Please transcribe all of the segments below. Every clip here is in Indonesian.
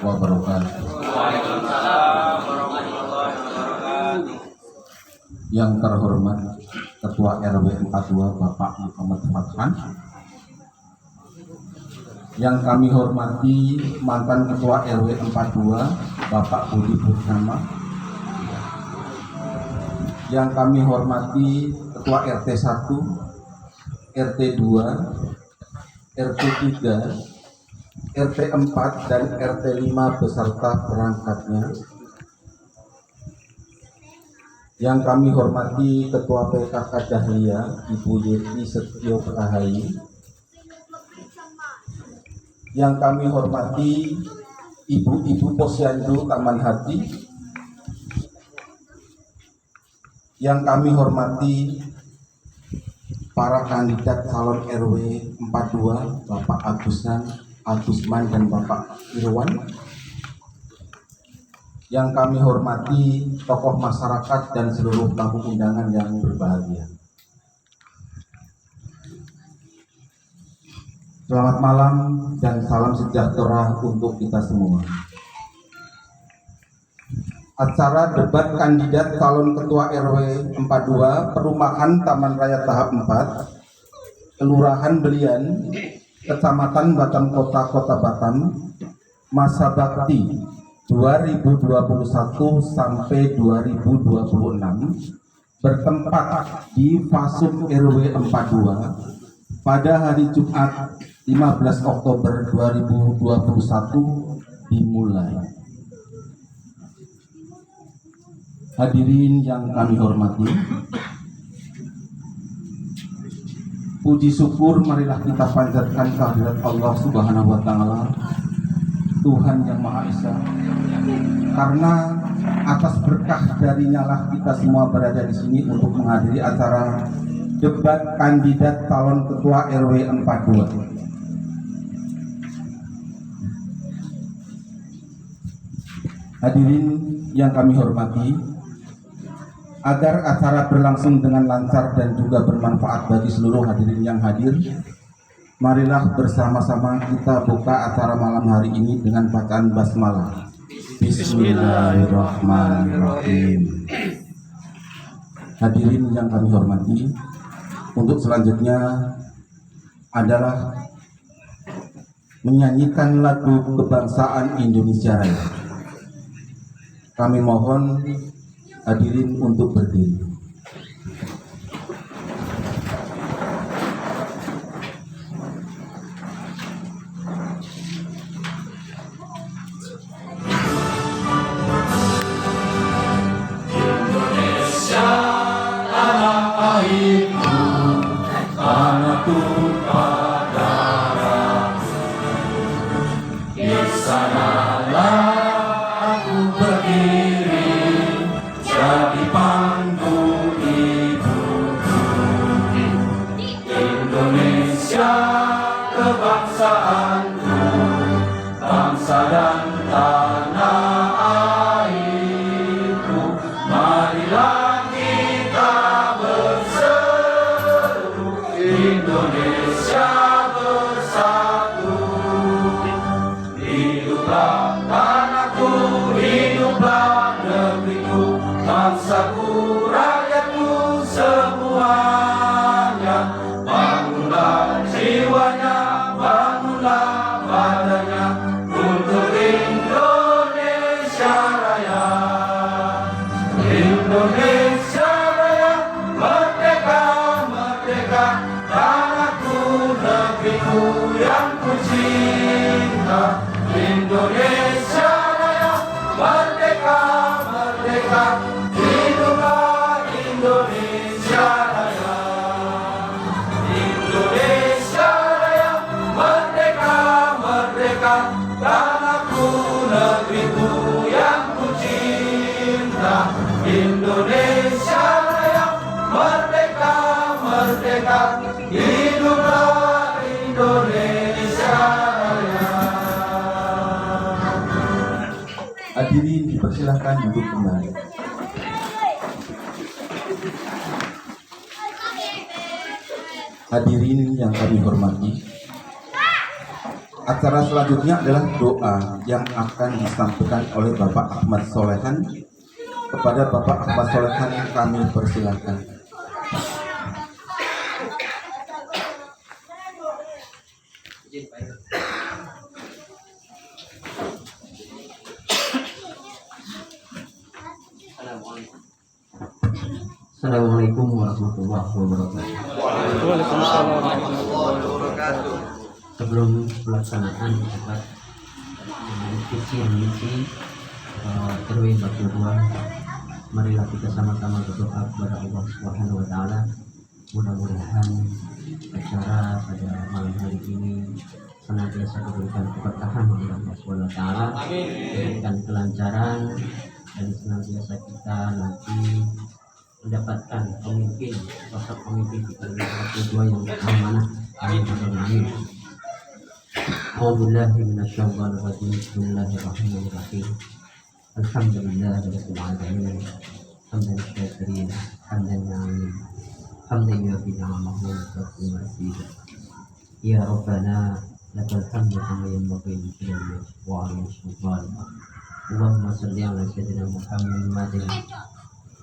wabarakatuh. Waalaikumsalam warahmatullahi wabarakatuh. Yang terhormat Ketua RW 42 Bapak Muhammad Fathan, yang kami hormati mantan Ketua RW 42 Bapak Budi Purnama, yang kami hormati Ketua RT 1, RT 2, RT 3, RT 4 dan RT 5 beserta perangkatnya, yang kami hormati Ketua PKK Dahlia Ibu Yeti Setio Prahayi, yang kami hormati Ibu-Ibu Posyandu Taman Hati, yang kami hormati para kandidat calon RW 42 Bapak Agusman dan Bapak Irwan, yang kami hormati tokoh masyarakat dan seluruh tamu undangan yang berbahagia. Selamat malam dan salam sejahtera untuk kita semua. Acara debat kandidat calon Ketua RW 42 Perumahan Taman Raya tahap 4, Kelurahan Belian, Kecamatan Batam Kota Batam, masa bakti 2021 sampai 2026 bertempat di Fasum RW 42 pada hari Jumat 15 Oktober 2021 dimulai. Hadirin yang kami hormati, puji syukur marilah kita panjatkan kehadirat Allah Subhanahu wa Ta'ala, Tuhan yang Maha Esa, karena atas berkah darinya lah kita semua berada di sini untuk menghadiri acara debat kandidat calon Ketua RW 42. Hadirin yang kami hormati, agar acara berlangsung dengan lancar dan juga bermanfaat bagi seluruh hadirin yang hadir, marilah bersama-sama kita buka acara malam hari ini dengan bacaan basmalah. Bismillahirrahmanirrahim. Hadirin yang kami hormati, untuk selanjutnya adalah menyanyikan lagu kebangsaan Indonesia Raya. Kami mohon hadirin untuk berdiri. Indonesia tanah airku, tanah tumpah darah. Di sanalah aku berdiri, jadi panggung ibuku. Indonesia kebangsaanku, bangsa dan tanah airku. Marilah kita berseru, Indonesia bersatu. Hiduplah tanahku, hiduplah negeriku, bangsaku, rakyatku semuanya. Bangunlah jiwanya, bangunlah badannya untuk Indonesia Raya. Indonesia Raya, merdeka, merdeka, tanahku, negeriku yang ku cinta. Indonesia Raya, merdeka, merdeka, hiduplah Indonesia Raya. Indonesia Raya, merdeka, merdeka, tanahku, negeriku yang ku cinta. Indonesia Raya, merdeka, merdeka, hiduplah Indonesia Raya. Hadirin dipersilahkan duduk kembali. Hadirin yang kami hormati, Acara selanjutnya adalah doa yang akan disampaikan oleh Bapak Ahmad Solehan. Kepada Bapak Ahmad Solehan kami persilakan. Assalamualaikum warahmatullahi wabarakatuh. Waalaikumsalam warahmatullahi wabarakatuh. Sebelum pelaksanaan dapat visi misi RW 42, marilah kita sama-sama berdoa kepada Allah Subhanahu wa taala. Mudah-mudahan acara pada malam hari ini senantiasa diberikan keberkahan oleh Allah Subhanahu wa taala, diberikan kelancaran, dan senantiasa kita nanti mendapatkan pemimpin, sosok pemimpin di RW 42 yang amanah. Amin. Amin. A'udzubillahi minasyaitonir rajim. Bismillahirrahmanirrahim. Alhamdulillahirabbil alamin. Hamdan syakirin, hamdan na'im, hamdan yufi ni'amahu wa yukaffir mazid. Ya Rabbana lakal hamdu kama yanbaghi li jalali wa 'azimi sultanik. Allahumma shalli 'ala sayyidina Muhammadin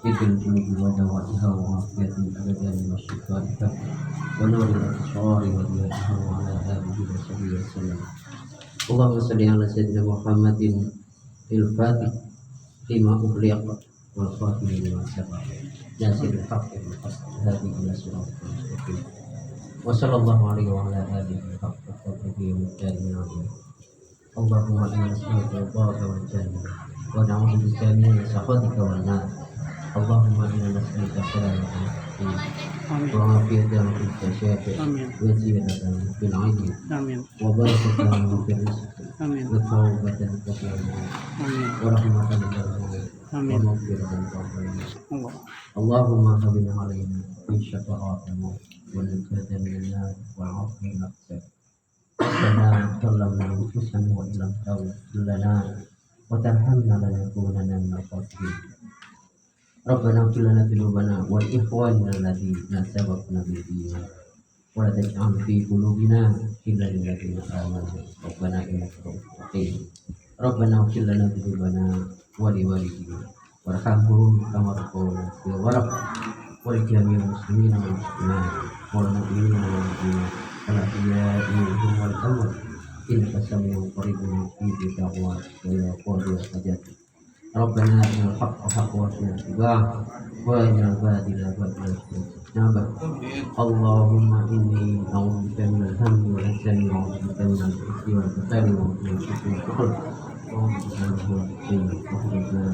Ibn Tunubi wa dawatiha wa afiyatin abadani wa syaitanika wa nuri al-asrari wa diyatiha wa ala alihi wa sahbihi wa sallam. Allahumma salli ala sayyidina Muhammadin il-fatih lima ughliq wal khatimi lima sabaq nasiril haqqi bil haqq hadi ila siratal mustaqim wa sallallahu alaihi wa ala alihi wa sahbihi wa sallam. Allahumma inna nas'aluka al-fawza wal jannah wa na'udzu bika min sakhatika wan nar. Allahumma inna nas'aluka salamatan wa afiyatan fil jasad wa ziyadatan fil 'ilmi wa barakatan fil rizqi wa tawbatan fil wa rahmatan lil alamin wa maghfiratan lil alamin. Allahumma habina 'alaina fi syafa'atina wa najatan min nar wa 'afina nafsak. Rabbana tallamna anfusana wa illam taghfir lana wa tarhamna lanakunanna minal khasirin. Rabbana ighfir lana dzunubana wa li ikhwanina alladziina sabaquna bil iman wa la taj'al fi qulubina ghillan lil ladzina amanu rabbana innaka ra'ufur rahim. Rabbana ighfir lana dzunubana wa li walidina warhamhum kama rabbayana shaghira wa li jami'il muslimina wal muslimat wal mu'minina wal mu'minat wal ahya'i minhum wal amwat innaka samii'un qariibun mujibud da'wat wa ya qadiyal hajat. Rabbana innal haqqa haqqun wattiba'ah wa innal batila batilan wattiba'ah. Allahumma inni a'udzubika minal hammi wal hazani wa a'udzubika minal bukhli wal kasali wa min syu'il qulub wa a'udzubika min syarri ma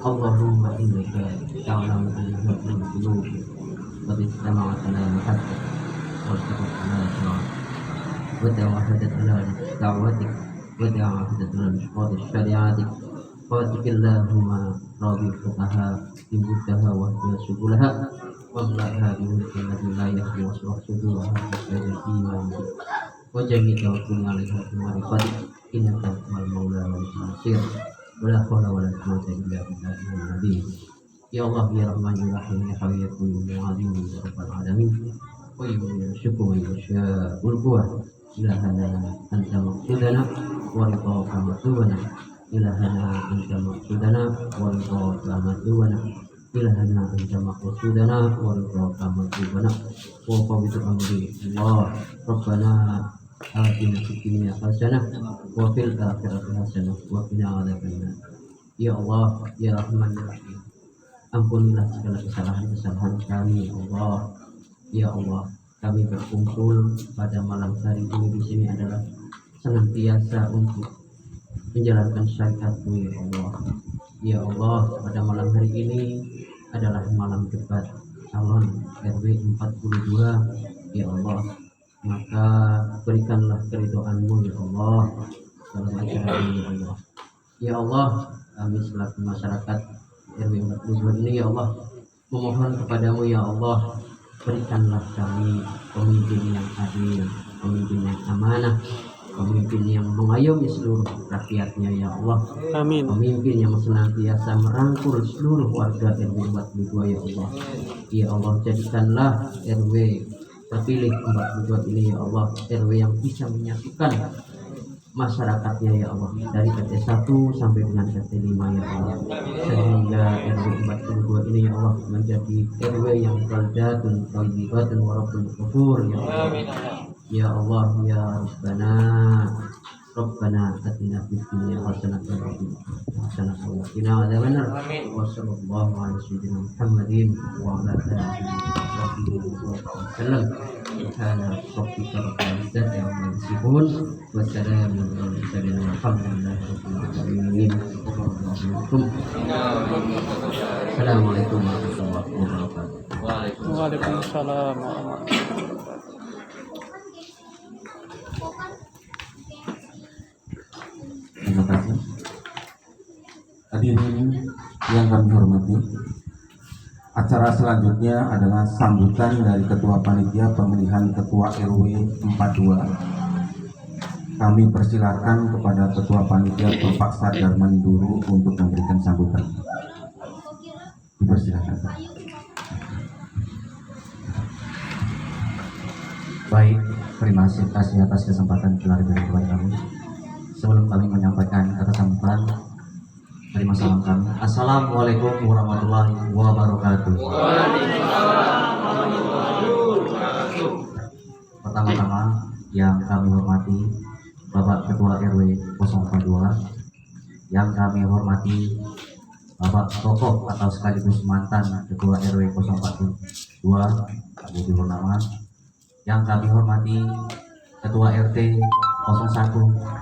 Allahumma innaka ta'lamu anna fil qulubi qad istama'at lana hatta wa taqaddama lana wa tawahadat lana da'watik wa tawahadat lana bi syari'atik. Allahumma rabbi fuqaha ibutaha wa subulaha wa blaha bimulkin ladzi la yahdi wa suduha wa iman wa jami' tawakkul 'alaiha bi ma'rifatik innaka al maula wal nasir wa la hawla wa la quwwata illa billahil azim. Ya Allah ya Rahman ya Rahim ya Hayy ya Qayyum ya 'Azim ya Rabbal alamin wa ya syukur ya sya'ul quwwah ilahana anta maqsudana wa ridha matubana ilahana anta maqsudana wa ridha matubana ilahana anta maqsudana wa ridha matubana wa qabitu amri Allah rabbana atina fid dunya hasanah wa fil akhirati hasanah wa qina adzabannar. Ya Allah ya Rahman ya Rahim, ampunilah segala kesalahan-kesalahan kami ya Allah. Ya Allah, kami berkumpul pada malam hari ini di sini adalah senantiasa untuk menjalankan syariat-Mu ya Allah. Ya Allah, pada malam hari ini adalah malam debat calon RW 42 ya Allah. Maka berikanlah keridhaan-Mu ya Allah dalam acara ini ya Allah. Ya Allah, kami selaku masyarakat RW 42 ini ya Allah memohon kepadamu ya Allah, berikanlah kami pemimpin yang adil, pemimpin yang amanah, pemimpin yang mengayomi seluruh rakyatnya ya Allah. Amin. Pemimpin yang senantiasa merangkul seluruh warga RW 42 ya Allah. Ya Allah, jadikanlah RW terpilih 42 ini ya Allah RW yang bisa menyatukan masyarakatnya ya Allah, dari RT 1 sampai dengan RT 5 ya Allah, sehingga RW 42 ini ya Allah menjadi RW yang baldatun thayyibatun wa rabbul ghafur ya Allah. Ya Allah ya Rabbana atina fid dunya hasanatan wa fil akhirati hasanatan wa qina adzabannar. Wa sallallahu ala sayyidina Muhammadin wa ala alihi wasallam. Subhana rabbika rabbil izzati amma yasifun wa salamun alal mursalin walhamdulillahi rabbil alamin. Assalamualaikum warahmatullahi wabarakatuh. Waalaikumsalam warahmatullahi wabarakatuh. Terima kasih. Hadirin yang kami hormati, acara selanjutnya adalah sambutan dari Ketua Panitia Pemilihan Ketua RW 42. Kami persilakan kepada Ketua Panitia Bapak Sadarman Duru untuk memberikan sambutan. Dipersilakan, Pak. Baik, terima kasih atas kesempatan telah diberikan kepada kami. Sebelum kami menyampaikan kata sambutan, terima salam kami. Assalamualaikum warahmatullahi wabarakatuh. Pertama-tama yang kami hormati Bapak Ketua RW 042, yang kami hormati Bapak tokoh atau sekaligus mantan Ketua RW 042 Budi Purnama, yang kami hormati Ketua RT 01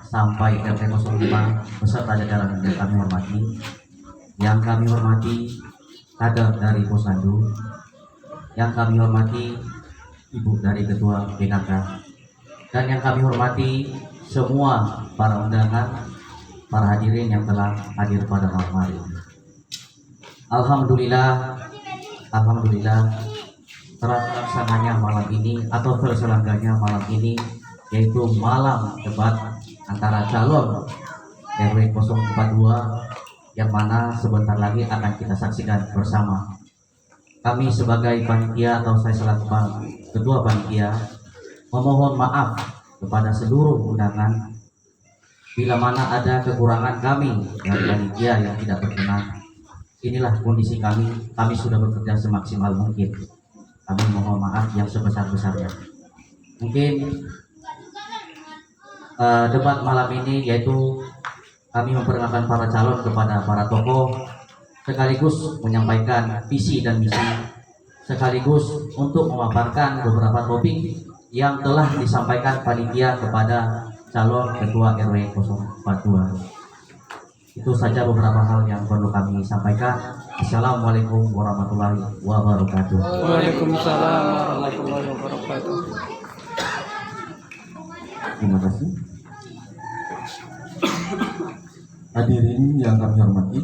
sampai RT 05 beserta jajaran yang kami hormati, yang kami hormati kader dari Posyandu, yang kami hormati Ibu dari Ketua PKK, dan yang kami hormati semua para undangan, para hadirin yang telah hadir pada malam hari ini. Alhamdulillah terlaksananya malam ini atau terselenggaranya malam ini, yaitu malam debat antara calon RW 042 yang mana sebentar lagi akan kita saksikan bersama. Kami sebagai panitia atau saya selaku ketua panitia memohon maaf kepada seluruh undangan bila mana ada kekurangan kami dari panitia yang tidak berkenan. Inilah kondisi kami sudah bekerja semaksimal mungkin. Kami mohon maaf yang sebesar-besarnya. Mungkin debat malam ini yaitu kami memperkenalkan para calon kepada para tokoh, sekaligus menyampaikan visi dan misi, sekaligus untuk memaparkan beberapa topik yang telah disampaikan panitia kepada calon ketua RW 042. Itu saja beberapa hal yang perlu kami sampaikan. Assalamualaikum warahmatullahi wabarakatuh. Waalaikumsalam warahmatullahi wabarakatuh. Terima kasih. Hadirin yang kami hormati,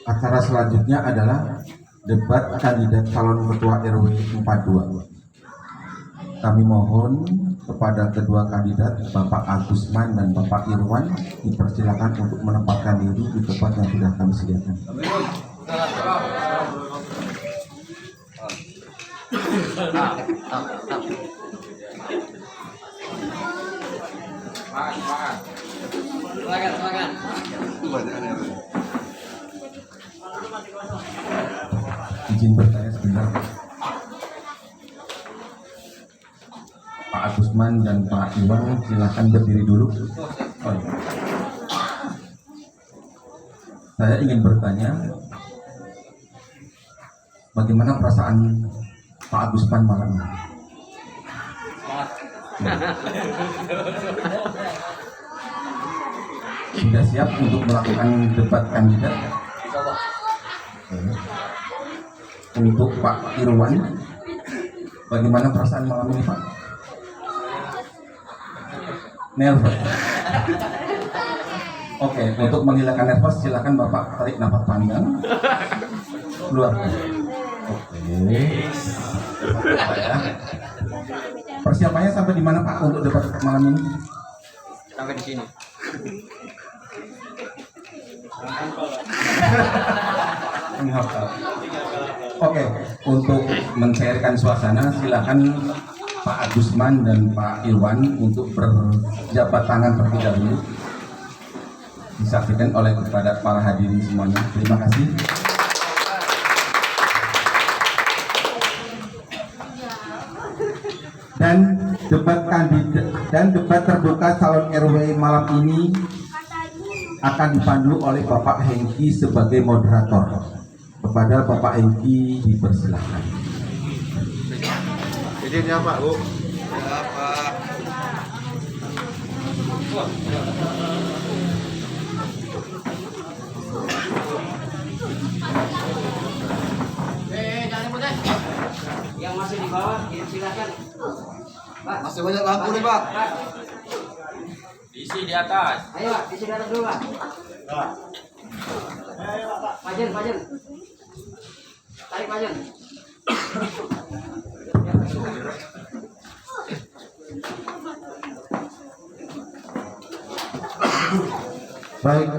acara selanjutnya adalah debat kandidat calon ketua RW 42. Kami mohon kepada kedua kandidat Bapak Agusman dan Bapak Irwan dipersilakan untuk menempatkan diri di tempat yang sudah kami sediakan. Izin bertanya sebentar. Pak Agusman dan Pak Iwan silakan berdiri dulu. Oh, iya. Saya ingin bertanya, bagaimana perasaan Pak Agusman malam ini? Sudah siap untuk melakukan debat kandidat? Untuk Pak Irwan, bagaimana perasaan malam ini, Pak? Nervous. Oke, untuk menghilangkan nervous silakan Bapak tarik nafas panjang. Keluarkan. Oke. Persiapannya sampai di mana, Pak, untuk debat malam ini? Sampai di sini. Oke, untuk mencairkan suasana silakan Pak Agusman dan Pak Irwan untuk berjabat tangan terlebih dahulu. Disaksikan oleh kepada para hadirin semuanya. Terima kasih. Dan debat terbuka calon RW malam ini akan dipandu oleh Bapak Hengki sebagai moderator. Kepada Bapak Hengki dipersilahkan. Izinnya Pak, Bu. Ya, Pak. Jangan ribut deh. Yang masih di bawah, silakan. Pak, Masih banyak lampu nih, Pak. diisi di atas. Ayo, Pak, diisi di atas dulu, Pak. Pajen. Tarik pajen. Baik,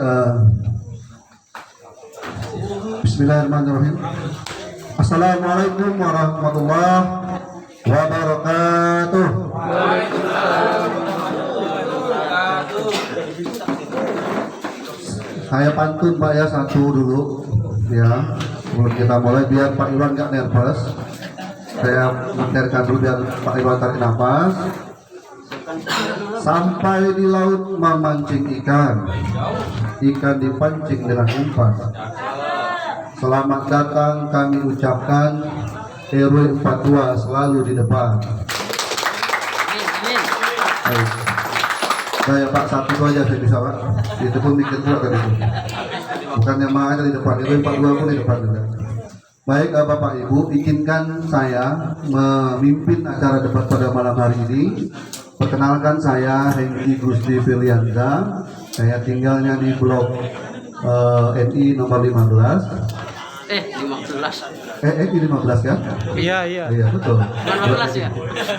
Bismillahirrahmanirrahim. Assalamualaikum warahmatullahi wabarakatuh. Saya pantun Pak ya, satu dulu ya, sebelum kita mulai biar Pak Iwan nggak nervous. Saya menterkan dulu biar Pak Iwan tarik nafas. Sampai di laut memancing ikan, ikan dipancing dengan umpan. Selamat datang kami ucapkan, RW 42 selalu di depan. Baik. Saya Pak satu aja saya bisa Pak. Itu pun mikir pula kan itu. Bukannya mah aja di depan, RW 42 pun di depan juga. Baik Bapak Ibu, izinkan saya memimpin acara debat pada malam hari ini. Perkenalkan saya Hengki Gusdi Filianza. Saya tinggalnya di blok NI nomor 15. 15. Ini 15 kan? Iya. Iya betul. 15 ya?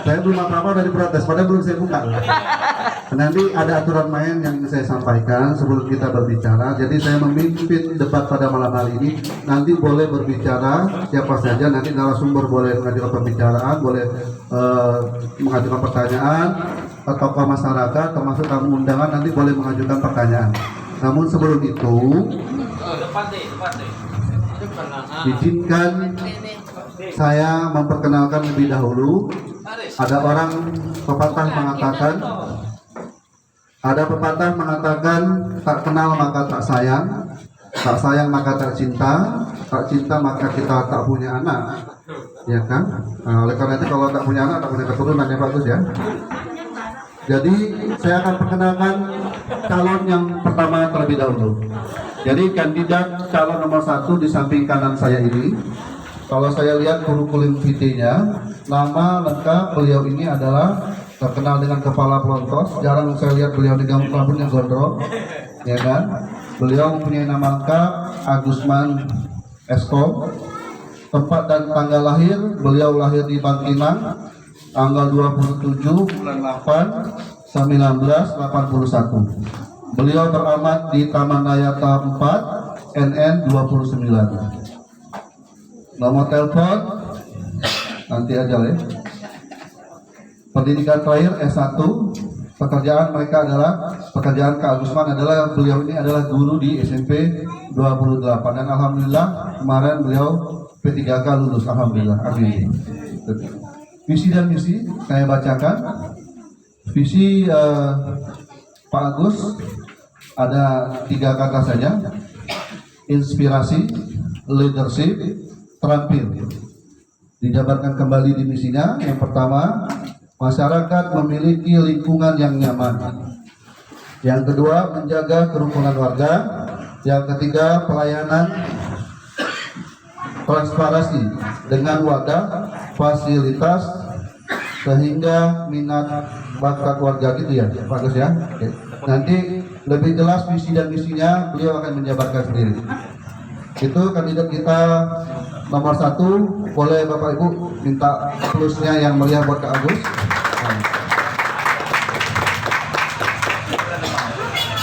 Saya belum apa-apa dari protes, padahal belum saya buka. Nanti ada aturan main yang saya sampaikan sebelum kita berbicara. Jadi saya memimpin debat pada malam hari ini. Nanti boleh berbicara siapa saja. Nanti narasumber boleh mengajukan pembicaraan, boleh mengajukan pertanyaan. Tokoh masyarakat termasuk tamu undangan nanti boleh mengajukan pertanyaan. Namun sebelum itu, Depan deh. izinkan saya memperkenalkan lebih dahulu. Ada orang pepatah mengatakan tak kenal maka tak sayang maka tak cinta maka kita tak punya anak, ya kan? Nah, oleh karena itu kalau tak punya anak tak punya keturunan ya bagus ya. Jadi saya akan perkenalkan calon yang pertama terlebih dahulu. Jadi kandidat calon nomor 1 di samping kanan saya ini, kalau saya lihat kurikulum vitae-nya, nama lengkap beliau ini adalah terkenal dengan kepala pelontos. Jarang saya lihat beliau di rambut yang gondrong, ya kan? Beliau mempunyai nama lengkap Agusman Esko. Tempat dan tanggal lahir, beliau lahir di Bangkinang, tanggal 27 bulan 8 1981. Beliau beramat di Taman Nayata 4 NN 29. Nomor telepon nanti aja ya. Pendidikan terakhir S1. Pekerjaan Kak Agusman adalah beliau ini adalah guru di SMP 28 dan alhamdulillah kemarin beliau P3K lulus, alhamdulillah. Amin. Visi dan misi saya bacakan. Visi Pak Agus ada 3 kata saja: inspirasi, leadership, terampil. Dijabarkan kembali di misinya. Yang pertama, masyarakat memiliki lingkungan yang nyaman. Yang kedua, menjaga kerukunan warga. Yang ketiga, pelayanan transparansi dengan wadah, fasilitas, sehingga minat bakat warga gitu ya, bagus ya. Oke. Nanti lebih jelas visi dan misinya beliau akan menjabarkan sendiri. Itu kandidat kita nomor 1. Boleh Bapak Ibu minta plusnya yang meriah buat Kak Agus.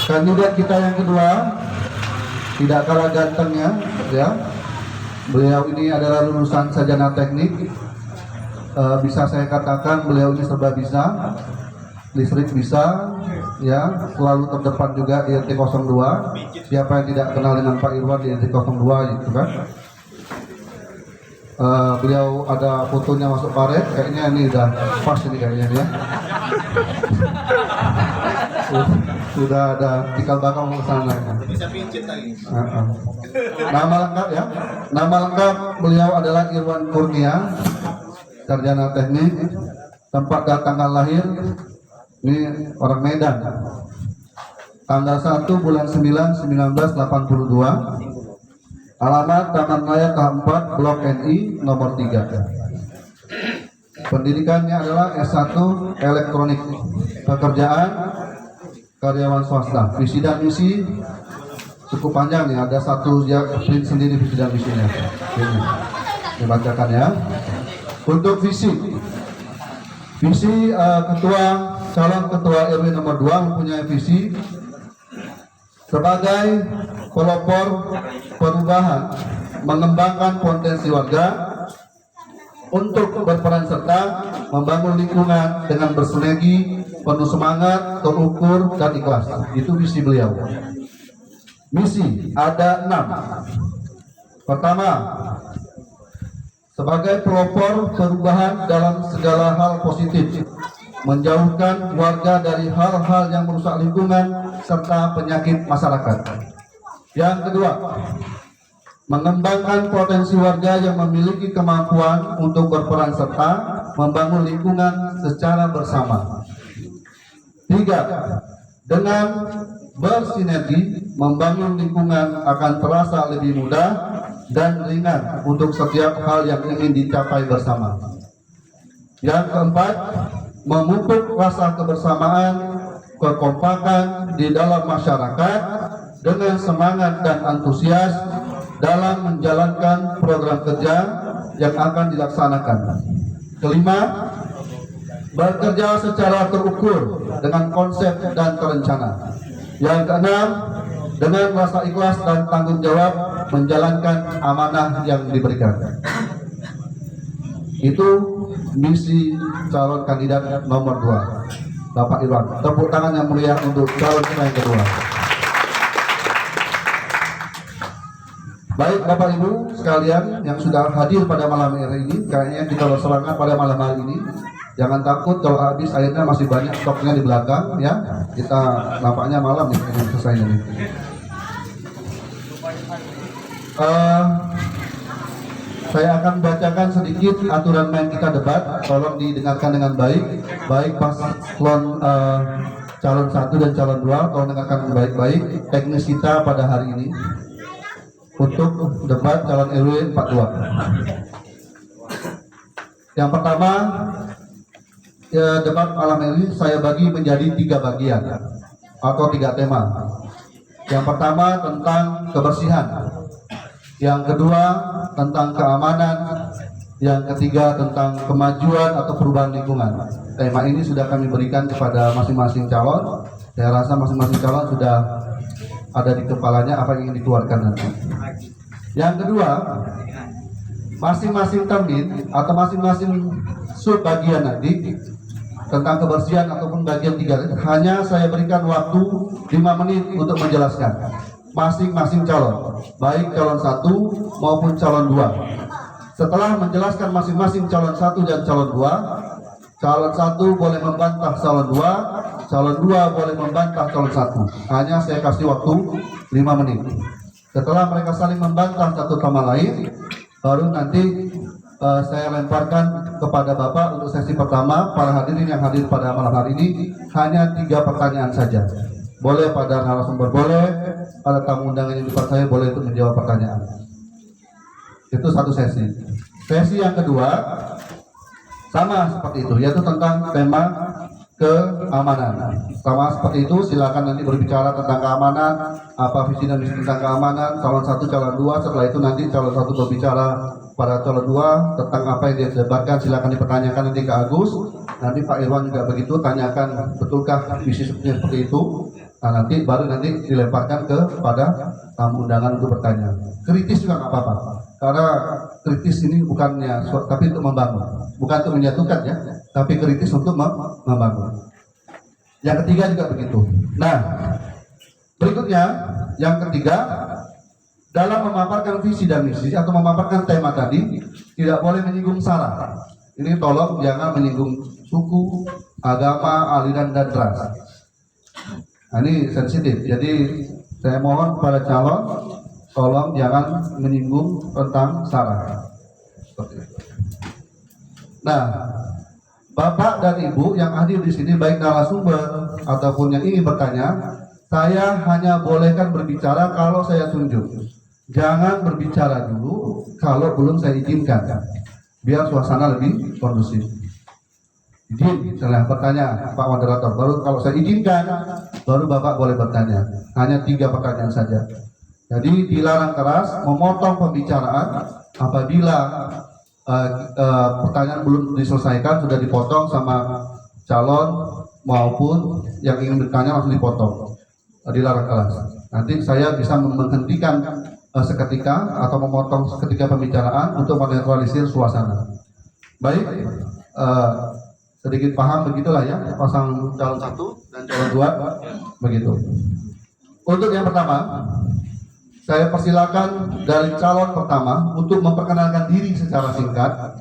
Kandidat kita yang kedua tidak kalah gantengnya ya. Beliau ini adalah lulusan sarjana teknik bisa saya katakan beliau ini serba bisa, listrik bisa, ya, selalu terdepan juga di RT 02. Siapa yang tidak kenal dengan Pak Irwan di RT 02 gitu kan? Beliau ada fotonya masuk paret, kayaknya ini udah pas ini kayaknya ya. Sudah ada tikal bakal ke sana. Bisa pincit lagi. Nama lengkap ya. Nama lengkap beliau adalah Irwan Kurnia, sarjana teknik. Tempat dan tanggal lahir ini orang Medan. Tanggal 1 bulan 9 1982. Alamat Taman Raya K4 Blok NI nomor 3. Pendidikannya adalah S1 Elektronik. Pekerjaan karyawan swasta. Visi dan misi cukup panjang nih, ada satu ya print sendiri visi dan misinya. Ini dibacakan ya. Untuk visi calon ketua RW nomor 2 mempunyai visi sebagai pelopor perubahan, mengembangkan potensi warga untuk berperan serta membangun lingkungan dengan bersinergi, penuh semangat, terukur, dan ikhlas. Itu visi beliau. Misi ada 6. Pertama, sebagai pelopor perubahan dalam segala hal positif, menjauhkan warga dari hal-hal yang merusak lingkungan serta penyakit masyarakat. Yang kedua, mengembangkan potensi warga yang memiliki kemampuan untuk berperan serta membangun lingkungan secara bersama. 3. Dengan bersinergi, membangun lingkungan akan terasa lebih mudah dan ringan untuk setiap hal yang ingin dicapai bersama. Yang keempat, memupuk rasa kebersamaan, kekompakan di dalam masyarakat dengan semangat dan antusias dalam menjalankan program kerja yang akan dilaksanakan. Kelima, bekerja secara terukur dengan konsep dan terencana. Yang keenam, dengan rasa ikhlas dan tanggung jawab menjalankan amanah yang diberikan. Itu misi calon kandidat nomor 2, Bapak Irwan. Tepuk tangan yang mulia untuk calon yang kedua. Baik Bapak Ibu sekalian yang sudah hadir pada malam hari ini, kayaknya kita bersemangat pada malam hari ini. Jangan takut kalau habis airnya masih banyak stoknya di belakang ya. Kita nampaknya malam nih ini selesai ini. Saya akan bacakan sedikit aturan main kita debat. Tolong didengarkan dengan baik, baik paslon calon 1 dan calon 2. Tolong dengarkan dengan baik-baik teknis kita pada hari ini untuk debat calon RW 42. Yang pertama, debat malam ini saya bagi menjadi 3 bagian atau 3 tema. Yang pertama tentang kebersihan, yang kedua tentang keamanan, yang ketiga tentang kemajuan atau perubahan lingkungan. Tema ini sudah kami berikan kepada masing-masing calon. Saya rasa masing-masing calon sudah ada di kepalanya apa yang ingin dikeluarkan nanti. Yang kedua, masing-masing termin atau masing-masing subbagian nanti tentang kebersihan ataupun bagian 3 hanya saya berikan waktu 5 menit untuk menjelaskan masing-masing calon, baik calon 1 maupun calon 2. Setelah menjelaskan masing-masing calon 1 dan calon 2, calon 1 boleh membantah calon 2, calon 2 boleh membantah calon 1. Hanya saya kasih waktu 5 menit. Setelah mereka saling membantah satu sama lain, baru nanti saya lemparkan kepada Bapak untuk sesi pertama. Para hadirin yang hadir pada malam hari ini hanya 3 pertanyaan saja. Boleh pada narasumber, boleh pada tamu undangan yang di depan saya, boleh untuk menjawab pertanyaan. Itu satu sesi. Sesi yang kedua sama seperti itu, yaitu tentang tema keamanan. Sama seperti itu, silakan nanti berbicara tentang keamanan, apa visi dan misi tentang keamanan, calon 1, calon 2. Setelah itu nanti calon 1 berbicara pada calon 2 tentang apa yang dia debatkan, silakan dipertanyakan nanti ke Agus. Nanti Pak Irwan juga begitu, tanyakan betulkah visi seperti itu. nanti dilemparkan kepada tamu undangan untuk bertanya. Kritis juga nggak apa-apa, karena kritis ini bukannya tapi untuk membangun, bukan untuk menyatukan ya, tapi kritis untuk membangun. Yang ketiga juga begitu. Nah, berikutnya yang ketiga, dalam memaparkan visi dan misi atau memaparkan tema tadi tidak boleh menyinggung sara. Ini tolong jangan menyinggung suku, agama, aliran dan ras. Nah, ini sensitif. Jadi saya mohon kepada calon tolong jangan menyinggung tentang sara. Seperti itu. Nah, Bapak dan Ibu yang hadir di sini baik narasumber ataupun yang ingin bertanya, saya hanya bolehkan berbicara kalau saya tunjuk. Jangan berbicara dulu kalau belum saya izinkan, biar suasana lebih kondusif. Izin setelah bertanya Pak Moderator, baru kalau saya izinkan, baru Bapak boleh bertanya. Hanya 3 pertanyaan saja. Jadi dilarang keras memotong pembicaraan apabila pertanyaan belum diselesaikan, sudah dipotong sama calon maupun yang ingin bertanya langsung dipotong. Dilarang keras. Nanti saya bisa menghentikan seketika atau memotong seketika pembicaraan untuk menetralisir suasana. Baik, sedikit paham begitulah ya, pasang calon 1 dan calon 2 begitu. Untuk yang pertama, saya persilakan dari calon pertama untuk memperkenalkan diri secara singkat.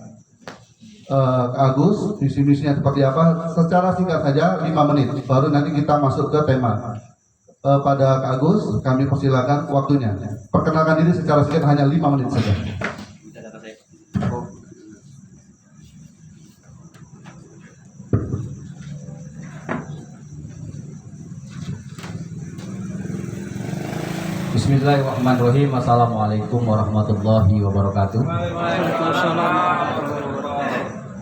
Agus, visi-misinya seperti apa? Secara singkat saja 5 menit, baru nanti kita masuk ke tema. Pada Kak Agus, kami persilakan waktunya. Perkenalkan diri secara singkat hanya 5 menit saja. Bismillahirrahmanirrahim. Assalamualaikum warahmatullahi wabarakatuh. Waalaikumsalam.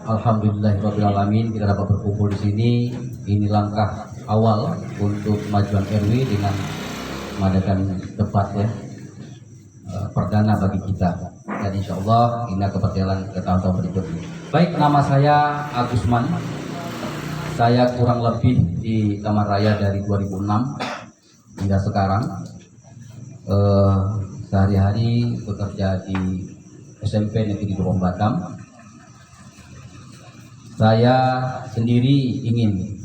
Alhamdulillahirrahmanirrahim, kita dapat berkumpul di sini. Ini langkah awal untuk kemajuan RW dengan mengadakan debat ya, perdana bagi kita. Dan insya Allah ini akan berjalan ke tahun-tahun berikutnya. Baik, nama saya Agusman. Saya kurang lebih di Taman Raya dari 2006 hingga sekarang. Sehari-hari bekerja di SMP Negeri 2 Batam. Saya sendiri ingin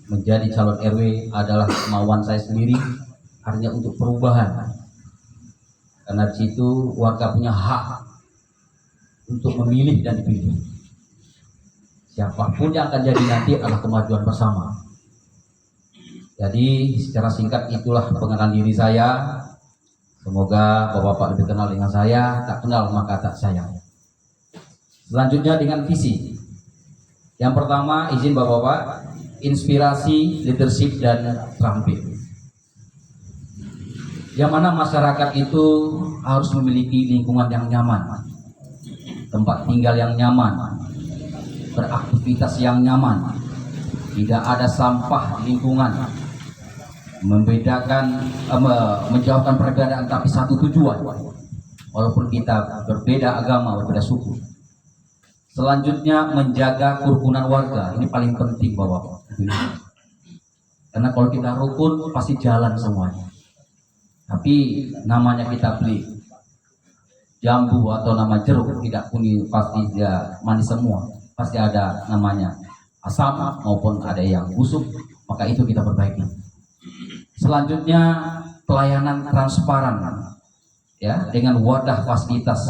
menjadi calon RW adalah kemauan saya sendiri, artinya untuk perubahan. Karena di situ warga punya hak untuk memilih dan dipilih. Siapapun yang akan jadi nanti adalah kemajuan bersama. Jadi secara singkat itulah pengenalan diri saya. Semoga Bapak-Bapak lebih kenal dengan saya, tak kenal maka tak sayang. Selanjutnya dengan visi. Yang pertama, izin Bapak-Bapak, inspirasi, leadership, dan terampil. Yang mana masyarakat itu harus memiliki lingkungan yang nyaman, tempat tinggal yang nyaman, beraktivitas yang nyaman, tidak ada sampah di lingkungan, menjauhkan perbedaan tapi satu tujuan, walaupun kita berbeda agama, berbeda suku. Selanjutnya menjaga kerukunan warga, ini paling penting Bapak. Karena kalau kita rukun pasti jalan semuanya. Tapi namanya kita beli jambu atau nama jeruk tidak kuning pasti dia manis semua. Pasti ada namanya asam maupun ada yang busuk, maka itu kita perbaiki. Selanjutnya pelayanan transparan ya, dengan wadah fasilitas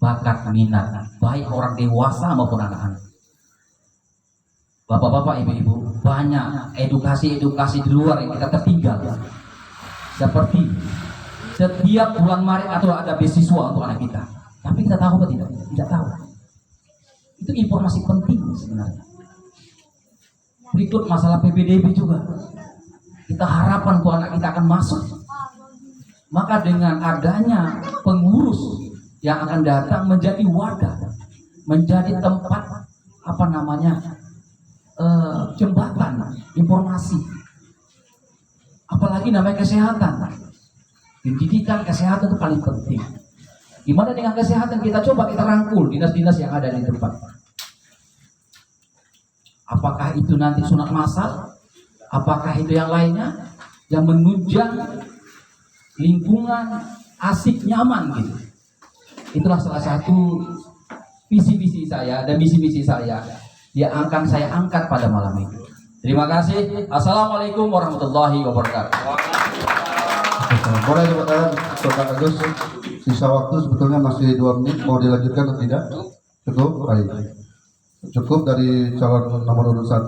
bakat minat baik orang dewasa maupun anak-anak. Bapak-bapak, ibu-ibu, banyak edukasi di luar yang kita tertinggal. Seperti setiap bulan Maret atau ada beasiswa untuk anak kita. Tapi kita tahu apa tidak? Tidak tahu. Itu informasi penting sebenarnya. Berikut masalah PPDB juga. Kita harapan bahwa anak kita akan masuk. Maka dengan adanya pengurus yang akan datang menjadi wadah, menjadi tempat jembatan informasi, apalagi namanya kesehatan. Pendidikan kesehatan itu paling penting. Gimana dengan kesehatan? Kita coba kita rangkul dinas-dinas yang ada di tempat. Apakah itu nanti sunat massal? Apakah itu yang lainnya? yang menunjang lingkungan asik nyaman gitu. Itulah salah satu visi-visi saya dan misi-misi saya yang akan saya angkat pada malam ini. Terima kasih. Assalamualaikum warahmatullahi wabarakatuh. Boleh sebentar, Bapak Agus. Sisa waktu sebetulnya masih 2 menit. Mau dilanjutkan atau tidak? Cukup? Baik. Cukup dari calon nomor urut 1.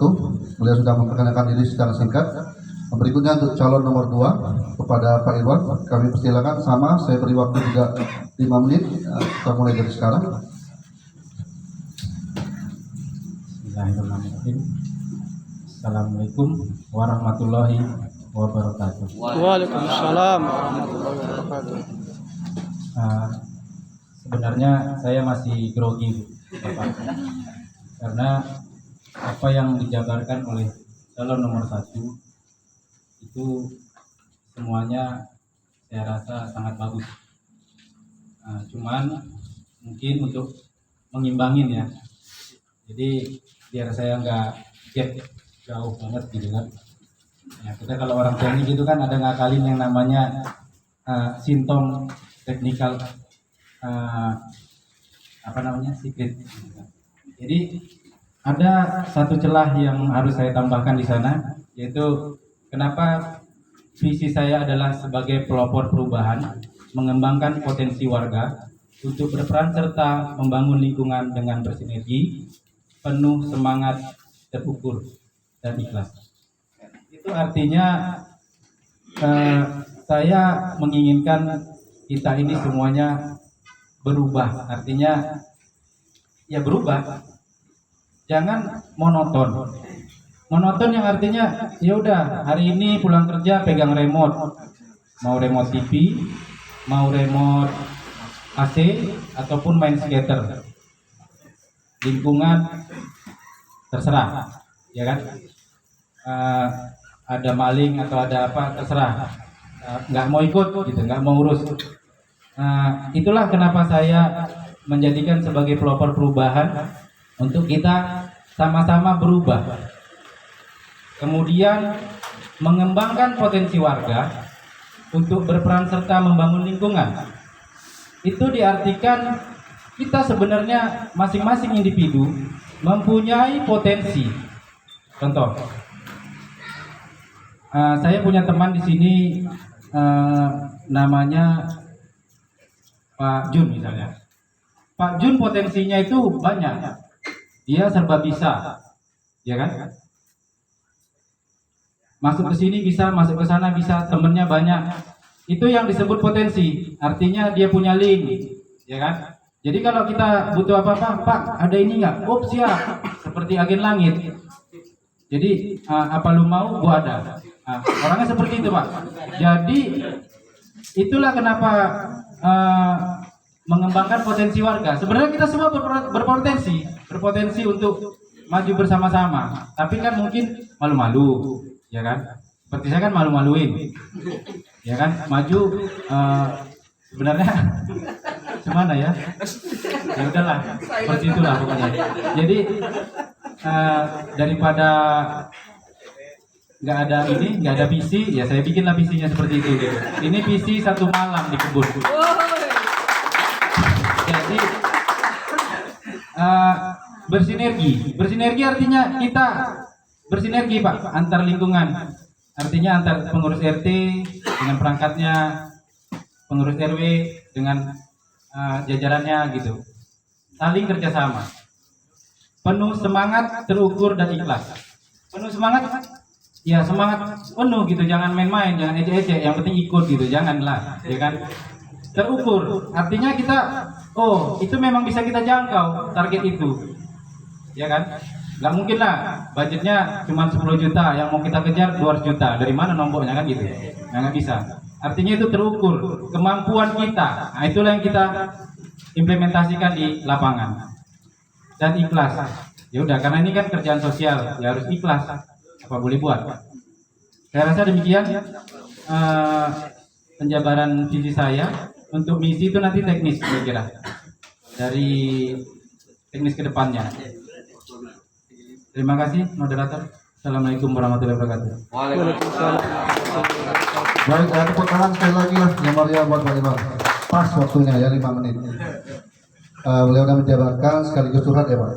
Beliau sudah memperkenalkan diri secara singkat. Berikutnya untuk calon nomor 2 kepada Pak Irwan. Kami persilakan sama. Saya beri waktu juga 5 menit. Kita mulai dari sekarang. Bismillahirrahmanirrahim. Assalamualaikum warahmatullahi wabarakatuh. Waalaikumsalam warahmatullahi wabarakatuh. Sebenarnya saya masih grogi, Bapak, karena apa yang dijabarkan oleh calon nomor 1 itu semuanya saya rasa sangat bagus. Cuman mungkin untuk mengimbangin ya, jadi biar saya nggak gap jauh banget gitu kan. Ya, kita kalau orang teknik itu kan ada ngakalin yang namanya sintong teknikal secret. Jadi ada satu celah yang harus saya tambahkan di sana, yaitu kenapa visi saya adalah sebagai pelopor perubahan, mengembangkan potensi warga untuk berperan serta membangun lingkungan dengan bersinergi, penuh semangat, terukur, dan ikhlas. Itu artinya saya menginginkan kita ini semuanya berubah, artinya ya berubah, jangan monoton. Monoton yang artinya ya udah hari ini pulang kerja pegang remote, mau remote TV, mau remote AC ataupun main skater, lingkungan terserah, ya kan? Ada maling atau ada apa terserah, nggak mau ikut gitu, nggak mau urus. Itulah kenapa saya menjadikan sebagai pelopor perubahan untuk kita sama-sama berubah, kemudian mengembangkan potensi warga untuk berperan serta membangun lingkungan. Itu diartikan kita sebenarnya masing-masing individu mempunyai potensi. Contoh, saya punya teman di sini namanya Pak Jun misalnya. Pak Jun potensinya itu banyak, dia serba bisa, ya kan? Masuk ke sini bisa, masuk ke sana bisa, temennya banyak. Itu yang disebut potensi, artinya dia punya link, ya kan? Jadi kalau kita butuh apa-apa, Pak ada ini nggak? Oh siap, seperti agen langit. Jadi apa lu mau, gua ada. Orangnya seperti itu, Pak. Jadi itulah kenapa mengembangkan potensi warga. Sebenarnya kita semua berpotensi untuk maju bersama-sama. Tapi kan mungkin malu-malu, ya kan? Seperti saya kan malu-maluin, ya kan? Maju sebenarnya gimana ya? Ya udahlah, seperti itulah pokoknya. Jadi daripada nggak ada visi, ya saya bikinlah visinya seperti itu gitu. Ini visi 1 malam di kebun. Jadi bersinergi artinya kita bersinergi Pak antar lingkungan, artinya antar pengurus RT dengan perangkatnya, pengurus RW dengan jajarannya gitu, saling kerjasama, penuh semangat, terukur dan ikhlas. Penuh semangat, ya semangat penuh gitu, jangan main-main, jangan ejek-ejek, yang penting ikut gitu, janganlah, ya kan? Terukur, artinya kita, oh itu memang bisa kita jangkau target itu, ya kan? Nggak mungkin lah, budgetnya cuma 10 juta, yang mau kita kejar 200 juta, dari mana nomboknya kan gitu? Nggak bisa. Artinya itu terukur, kemampuan kita, nah itulah yang kita implementasikan di lapangan. Dan ikhlas, ya udah, karena ini kan kerjaan sosial, ya harus ikhlas, apa boleh buat. Saya rasa demikian penjabaran visi saya. Untuk misi itu nanti teknis kira-kira dari teknis ke depannya. Terima kasih moderator. Assalamualaikum warahmatullahi wabarakatuh. Waalaikumsalam. Baik, tepuk tangan sekali lagi lah yang Maria buat Pak Irwan. Pas waktunya ya 5 menit. Beliau sudah menjabarkan sekaligus curhat ya Pak.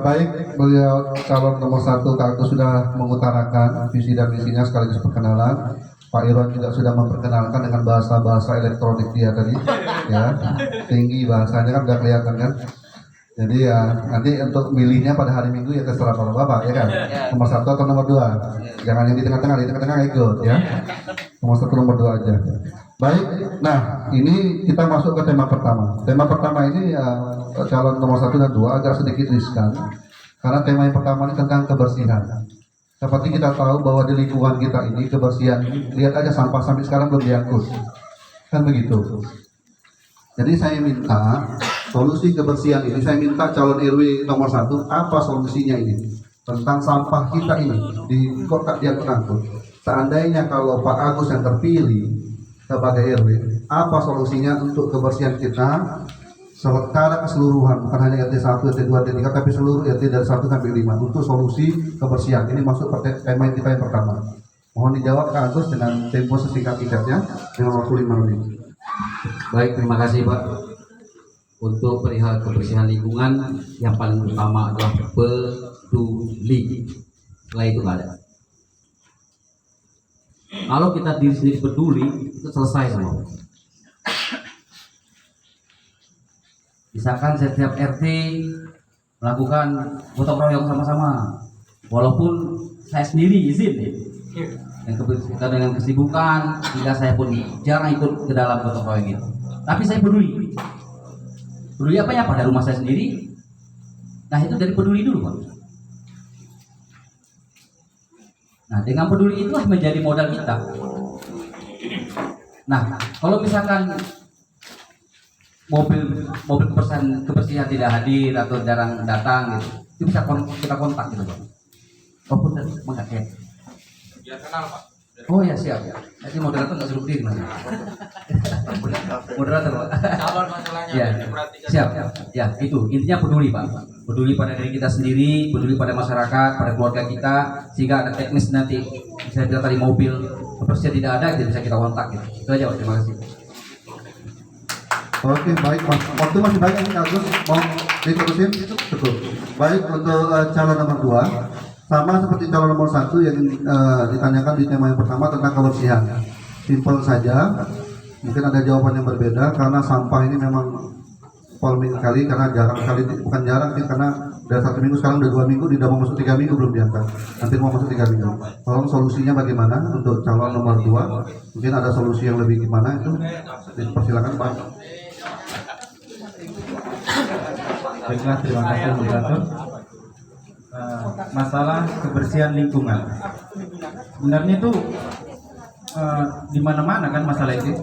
Baik, beliau calon nomor 1 Kak Agus sudah mengutarakan visi dan misinya sekaligus perkenalan. Pak Irwan juga sudah memperkenalkan dengan bahasa elektronik dia tadi, ya tinggi bahasanya kan udah kelihatan kan. Jadi ya nanti untuk milihnya pada hari Minggu ya terserah kalau Bapak ya kan. Nomor 1 atau nomor 2. Jangan yang di tengah-tengah ikut ya. Nomor 1 nomor 2 aja. Baik, nah ini kita masuk ke tema pertama. Tema pertama ini calon nomor 1 dan 2 agak sedikit riskan karena tema yang pertama ini tentang kebersihan. Seperti kita tahu bahwa di lingkungan kita ini kebersihan, lihat aja sampah sampai sekarang belum diangkut, kan begitu. Jadi saya minta solusi kebersihan ini, saya minta calon RW nomor 1 apa solusinya ini tentang sampah kita ini di kota diangkut-angkut. Seandainya kalau Pak Agus yang terpilih sebagai RW, apa solusinya untuk kebersihan kita secara keseluruhan, bukan hanya RT 1, RT 2, RT 3, tapi seluruh RT dari 1 sampai 5 untuk solusi kebersihan. Ini masuk tema kita yang pertama. Mohon dijawab Kak Agus dengan tempo sesingkat-singkatnya dengan waktu 5 menit. Baik, terima kasih Pak. Untuk perihal kebersihan lingkungan, yang paling utama adalah peduli. Setelah itu nggak ada. Kalau kita diri sendiri peduli, itu selesai semua. Misalkan setiap RT melakukan gotong royong sama-sama, walaupun saya sendiri izin, dengan kesibukan, hingga saya pun jarang ikut ke dalam gotong royong itu. Tapi saya peduli. Peduli apa ya? Pada rumah saya sendiri. Nah itu dari peduli dulu Pak. Nah dengan peduli itulah menjadi modal kita. Nah kalau misalkan mobil kebersihan tidak hadir atau jarang datang gitu, itu bisa kita kontak gitu Pak. Walaupun mengaget. Biar kenal Pak. Oh ya siap. Jadi moderator nggak suruh diri mas. Moderator Pak. Calon masalahnya Ya, diperhatikan. siap. Ya itu intinya peduli Pak. Peduli pada diri kita sendiri, peduli pada masyarakat, pada keluarga kita, sehingga ada teknis nanti misalnya tadi mobil kebersihan tidak ada, jadi bisa kita kontak gitu. Itu aja Pak. Terima kasih. Oke, baik Mas. Waktu masih banyak nih Kak Agus. Mau diterusin? Cukup. Baik, untuk calon nomor 2 sama seperti calon nomor 1 yang ditanyakan di tema yang pertama tentang kebersihan. Simpel saja. Mungkin ada jawaban yang berbeda karena sampah ini memang polemik sekali karena jarang sekali, bukan jarang sih, karena dari 1 minggu sekarang udah 2 minggu, tidak mau masuk 3 minggu belum diangkat. Nanti mau masuk 3 minggu. Tolong solusinya bagaimana untuk calon nomor 2? Mungkin ada solusi yang lebih gimana itu? Dipersilakan Pak. Baiklah, terima kasih moderator. Masalah kebersihan lingkungan, sebenarnya itu di mana-mana kan masalah itu,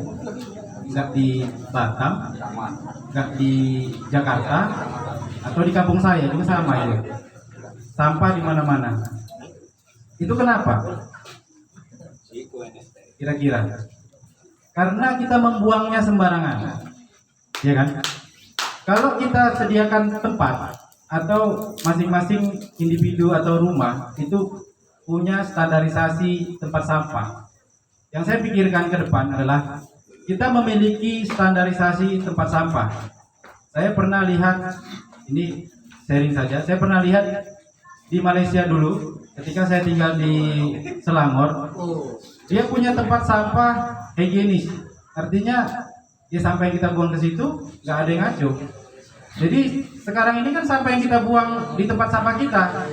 nggak di Batam, nggak di Jakarta, atau di kampung saya juga sama itu. Sampah di mana-mana. Itu kenapa? Kira-kira karena kita membuangnya sembarangan, ya kan? Kalau kita sediakan tempat atau masing-masing individu atau rumah itu punya standarisasi tempat sampah. Yang saya pikirkan ke depan adalah kita memiliki standarisasi tempat sampah. Saya pernah lihat, ini sharing saja, saya pernah lihat di Malaysia dulu ketika saya tinggal di Selangor, dia punya tempat sampah higienis. Artinya ya sampah yang kita buang ke situ nggak ada yang ngaco. Jadi sekarang ini kan sampah yang kita buang di tempat sampah kita,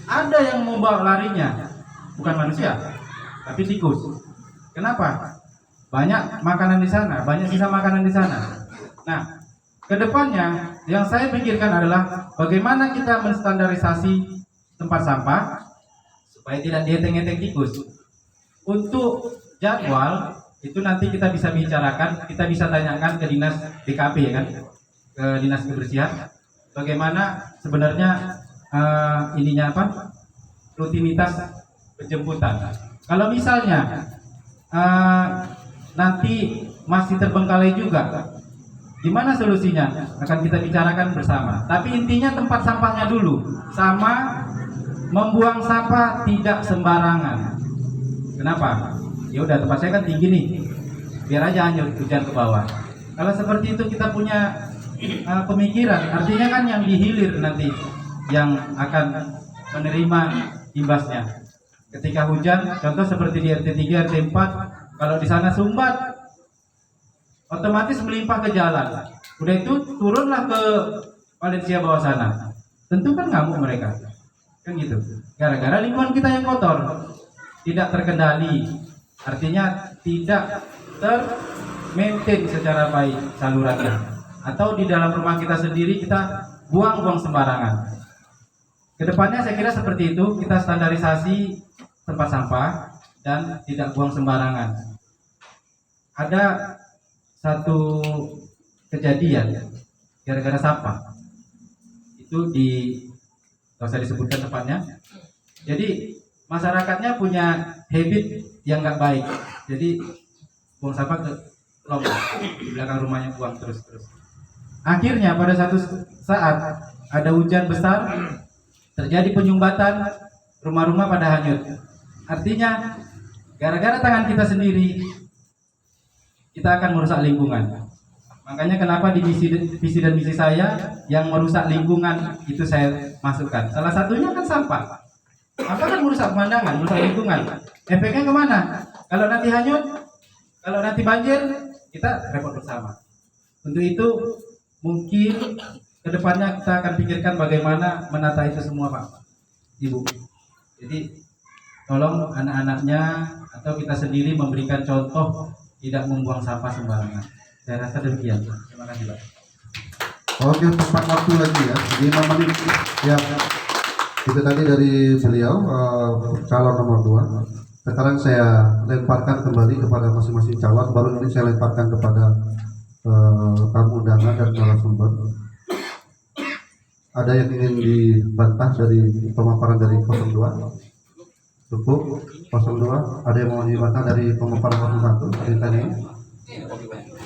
ada yang membawa larinya, bukan manusia, tapi tikus. Kenapa? Banyak makanan di sana, banyak sisa makanan di sana. Nah, kedepannya yang saya pikirkan adalah bagaimana kita menstandarisasi tempat sampah supaya tidak dieteng-eteng tikus. Untuk jadwal itu nanti kita bisa bicarakan, kita bisa tanyakan ke dinas DKP ya kan, ke dinas kebersihan, bagaimana sebenarnya ininya apa, rutinitas penjemputan. Kalau misalnya nanti masih terbengkalai juga Gimana solusinya? Akan kita bicarakan bersama. Tapi intinya tempat sampahnya dulu, sama membuang sampah tidak sembarangan. Kenapa? Ya udah, tempat saya kan tinggi nih, biar aja hanyut hujan ke bawah. Kalau seperti itu kita punya pemikiran, artinya kan yang dihilir nanti yang akan menerima imbasnya. Ketika hujan, contoh seperti di RT 3, RT 4, kalau di sana sumbat, otomatis melimpah ke jalan. Udah itu turunlah ke Valencia bawah sana. Tentu kan ngamuk mereka, kan gitu. Gara-gara lingkungan kita yang kotor, tidak terkendali, artinya tidak ter-maintain secara baik salurannya. Atau di dalam rumah kita sendiri kita buang-buang sembarangan. Kedepannya saya kira seperti itu, kita standarisasi tempat sampah dan tidak buang sembarangan. Ada satu kejadian gara-gara sampah itu nggak usah disebutkan tempatnya. Jadi masyarakatnya punya habit yang nggak baik. Jadi buang sampah ke lubang di belakang rumahnya, buang terus. Akhirnya pada satu saat ada hujan besar, terjadi penyumbatan, rumah-rumah pada hanyut. Artinya gara-gara tangan kita sendiri kita akan merusak lingkungan. Makanya kenapa di visi dan misi saya yang merusak lingkungan itu saya masukkan. Salah satunya kan sampah. Sampah kan merusak pemandangan, merusak lingkungan. Efeknya kemana? Kalau nanti hanyut, kalau nanti banjir, kita repot bersama. Untuk itu mungkin kedepannya kita akan pikirkan bagaimana menata itu semua, Pak, Ibu. Jadi tolong anak-anaknya atau kita sendiri memberikan contoh tidak membuang sampah sembarangan. Saya rasa demikian. Terima kasih, Pak. Oke, tepat waktu lagi ya, 5 menit. Ya, itu tadi dari beliau, calon nomor 2. Sekarang saya lemparkan kembali kepada masing-masing calon. Baru ini saya lemparkan kepada tamu undangan dan narasumber. Ada yang ingin dibantah dari pemaparan dari 02? Cukup. 02. Ada yang mau dibantah dari pemaparan 01? Ada yang tanya?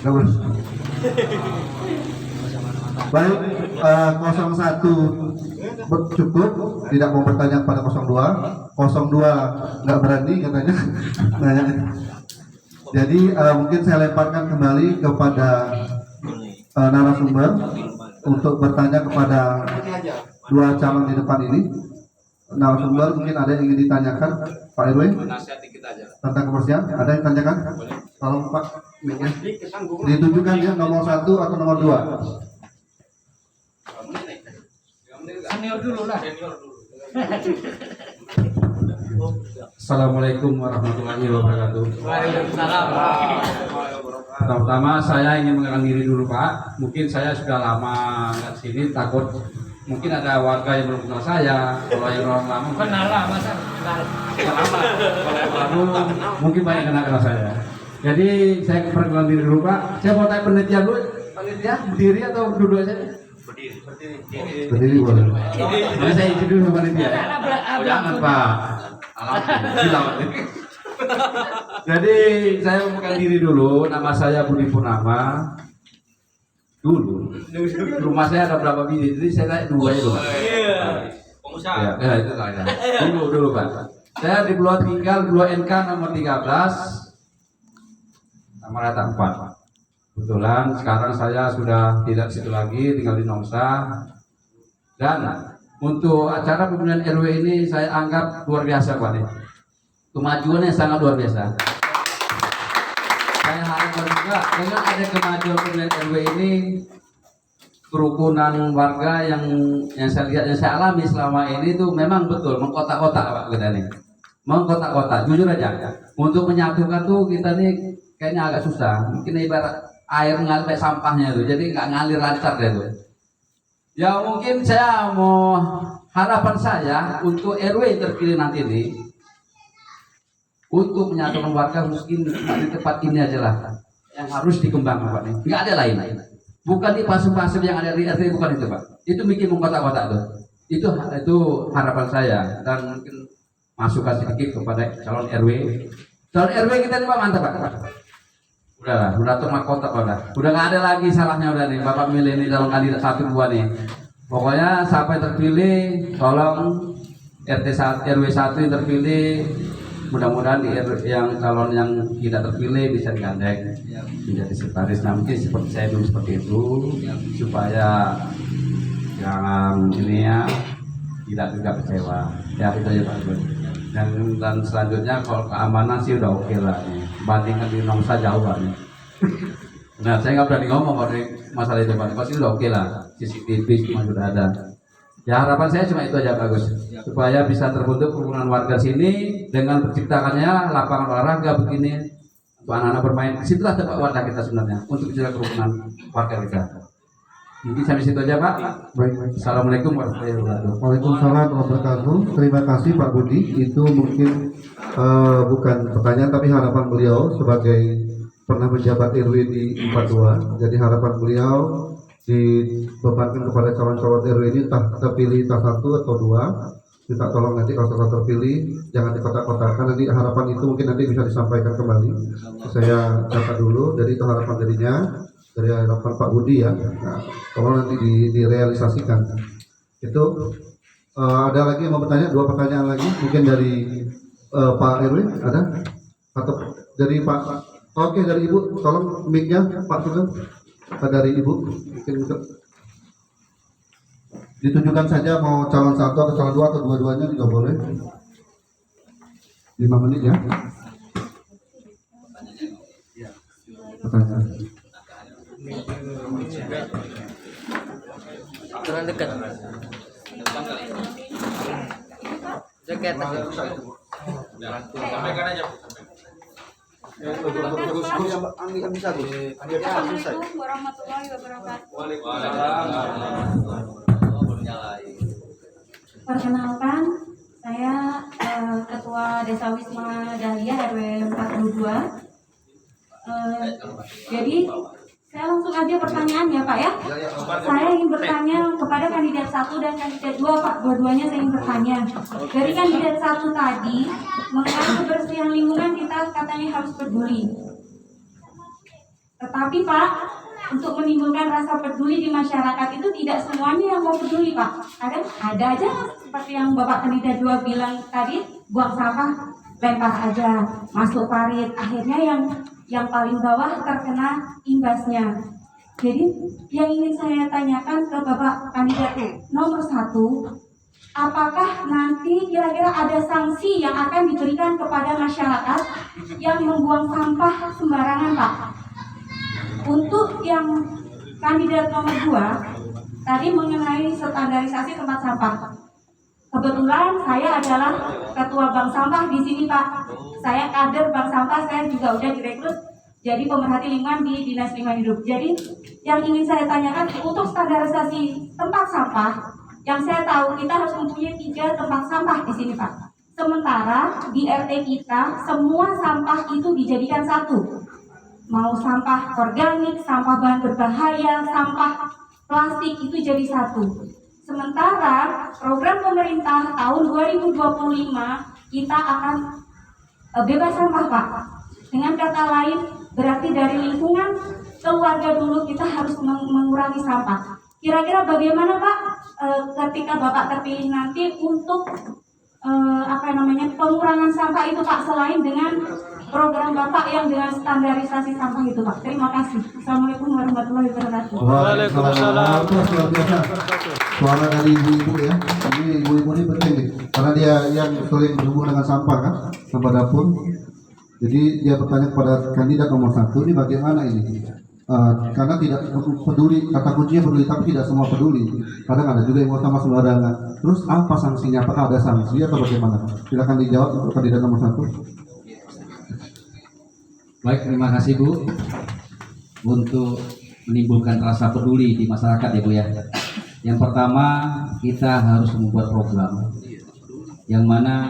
Nggak boleh. Baik, 01 cukup, tidak mau bertanya kepada 02. 02 nggak berani katanya. Nanya. Jadi mungkin saya lemparkan kembali kepada narasumber untuk bertanya kepada 2 calon di depan ini. Narasumber mungkin ada yang ingin ditanyakan, Pak RW, tentang kebersihan. Ada yang tanyakan? Tolong Pak, mic-nya ditujukan ya, nomor 1 atau nomor 2? Senior dulu lah. Assalamualaikum warahmatullahi wabarakatuh. Waalaikumsalam. Pertama-tama saya ingin mengenalkan diri dulu, Pak. Mungkin saya sudah lama nggak sini, takut mungkin ada warga yang belum kenal saya. Kalau yang orang lama Kenal lah, masa kenal. baru mungkin banyak kenal saya. Jadi saya perkenalkan diri dulu, Pak. Saya mau tanya panitia dulu. Panitia berdiri atau duduk aja? Berdiri boleh. Jadi saya izin dulu panitia. Jangan, Pak. Alhamdulillah. Jadi saya membuka diri dulu. Nama saya Budi Purnama. Dulu rumah saya ada berapa bini, jadi saya naik 2 itu, Pak. Ya, itu saya. Dulu, Pak. Saya di Pulau tinggal Pulau NK nomor 13, nomor 4, Pak. Kebetulan sekarang saya sudah tidak di situ lagi, tinggal di Nongsa. Dan untuk acara pemilihan RW ini saya anggap luar biasa, Pak. Kemajuannya sangat luar biasa. Saya harapkan juga dengan ada kemajuan pemilihan RW ini, kerukunan warga yang saya lihat, yang saya alami selama ini itu memang betul mengkotak-kotak, Pak, kita nih. Mengkotak-kotak, jujur aja. Untuk menyatukan tuh kita nih kayaknya agak susah. Mungkin ibarat air ngalir kayak sampahnya itu, jadi nggak ngalir lancar deh tuh. Ya mungkin saya mau, harapan saya untuk RW terpilih nanti ini, untuk menyatukan warga mungkin di tempat ini aja lah yang harus dikembangkan, Pak. Nggak ada lain. Bukan di pasif-pasif yang ada di RT, bukan itu, Pak. Itu bikin mengkotak-kotak tuh. Itu harapan saya, dan mungkin masukan sedikit kepada calon RW. Calon RW kita ini, Pak, mantap, Pak. udah tuh mahkota udah nggak ada lagi salahnya udah nih Bapak milih ini calon kandidat 1 2 nih. Pokoknya sampai terpilih tolong RW 1 yang terpilih, mudah-mudahan yang calon yang tidak terpilih bisa digandeng menjadi sekretaris. Nah mungkin seperti saya dulu seperti itu supaya jangan ini ya tidak juga kecewa ya, itu aja Pak Gun. Dan selanjutnya kalau keamanan sih udah oke lah nih, bandingkan di Nongsa jauh lah nih. Nah saya nggak berani ngomong kalau masalah itu Pak, pasti udah oke lah, CCTV semua sudah ada. Ya harapan saya cuma itu aja bagus, supaya bisa terbentuk kerukunan warga sini dengan terciptakannya lapangan olahraga begini untuk anak-anak bermain. Disitulah tempat wadah kita sebenarnya untuk menjaga kerukunan warga kita. Mungkin sampai situ aja Pak. Baik. Assalamualaikum warahmatullahi wabarakatuh. Waalaikumsalam warahmatullahi wabarakatuh. Terima kasih Pak Budi. Itu mungkin bukan pertanyaan tapi harapan beliau sebagai pernah menjabat RW di 42. Jadi harapan beliau dibebankan kepada calon-calon RW ini entah terpilih entah 1 atau 2. Minta tolong nanti kalau sudah terpilih jangan dikotak-kotakan. Nanti harapan itu mungkin nanti bisa disampaikan kembali. Saya catat dulu. Jadi itu harapan darinya, dari harapan Pak Budi ya. Nah, kalau nanti direalisasikan itu ada lagi yang mau bertanya, 2 pertanyaan lagi mungkin dari Pak RW ada atau dari Pak. Oke, dari Ibu tolong mic-nya Pak Sugeng. Dari Ibu mungkin ditujukan saja mau calon 1 atau calon 2 atau dua-duanya juga boleh. 5 menit ya. Pertanyaan. Turun dekat. Dekat aja. Sampaikan aja. Assalamualaikum warahmatullahi wabarakatuh. Perkenalkan, saya Ketua Desa Wisma Dahlia RW 42. Jadi saya langsung aja pertanyaannya Pak ya. Saya ingin bertanya kepada kandidat 1 dan kandidat 2 Pak. Dua-duanya saya ingin bertanya. Dari kandidat 1 tadi mengenai kebersihan lingkungan kita katanya harus peduli. Tetapi Pak, untuk menimbulkan rasa peduli di masyarakat itu tidak semuanya yang mau peduli Pak. Kadang ada aja seperti yang Bapak kandidat 2 bilang tadi, buang sampah lempar aja, masuk parit. Akhirnya yang paling bawah terkena imbasnya. Jadi yang ingin saya tanyakan ke Bapak kandidat nomor 1, apakah nanti kira-kira ada sanksi yang akan diberikan kepada masyarakat yang membuang sampah sembarangan Pak? Untuk yang kandidat nomor 2 tadi mengenai standarisasi tempat sampah. Kebetulan saya adalah ketua bank sampah di sini Pak. Saya kader bank sampah, saya juga udah direkrut jadi pemerhati lingkungan di Dinas Lingkungan Hidup. Jadi yang ingin saya tanyakan untuk standarisasi tempat sampah, yang saya tahu kita harus mempunyai 3 tempat sampah di sini Pak. Sementara di RT kita semua sampah itu dijadikan satu. Mau sampah organik, sampah bahan berbahaya, sampah plastik itu jadi satu. Sementara program pemerintah tahun 2025 kita akan bebas sampah Pak. Dengan kata lain berarti dari lingkungan keluarga dulu kita harus mengurangi sampah. Kira-kira bagaimana Pak ketika Bapak terpilih nanti untuk pengurangan sampah itu Pak, selain dengan program Bapak yang dengan standarisasi sampah itu Pak. Terima kasih. Assalamualaikum warahmatullahi wabarakatuh. Waalaikumsalam. Luar biasa. Suara dari ibu-ibu ya. Ini ibu-ibu ini penting nih, karena dia yang sering berhubungan dengan sampah kan, sampah dapur. Jadi dia bertanya kepada kandidat nomor 1 ini bagaimana ini? Karena tidak peduli, kata kuncinya peduli, tapi tidak semua peduli. Kadang ada juga yang mau sama sembarangan. Terus apa sanksinya? Apakah ada sanksi atau bagaimana? Silakan dijawab untuk kandidat nomor 1. Baik, terima kasih Bu untuk menimbulkan rasa peduli di masyarakat ya Bu ya. Yang pertama, kita harus membuat program yang mana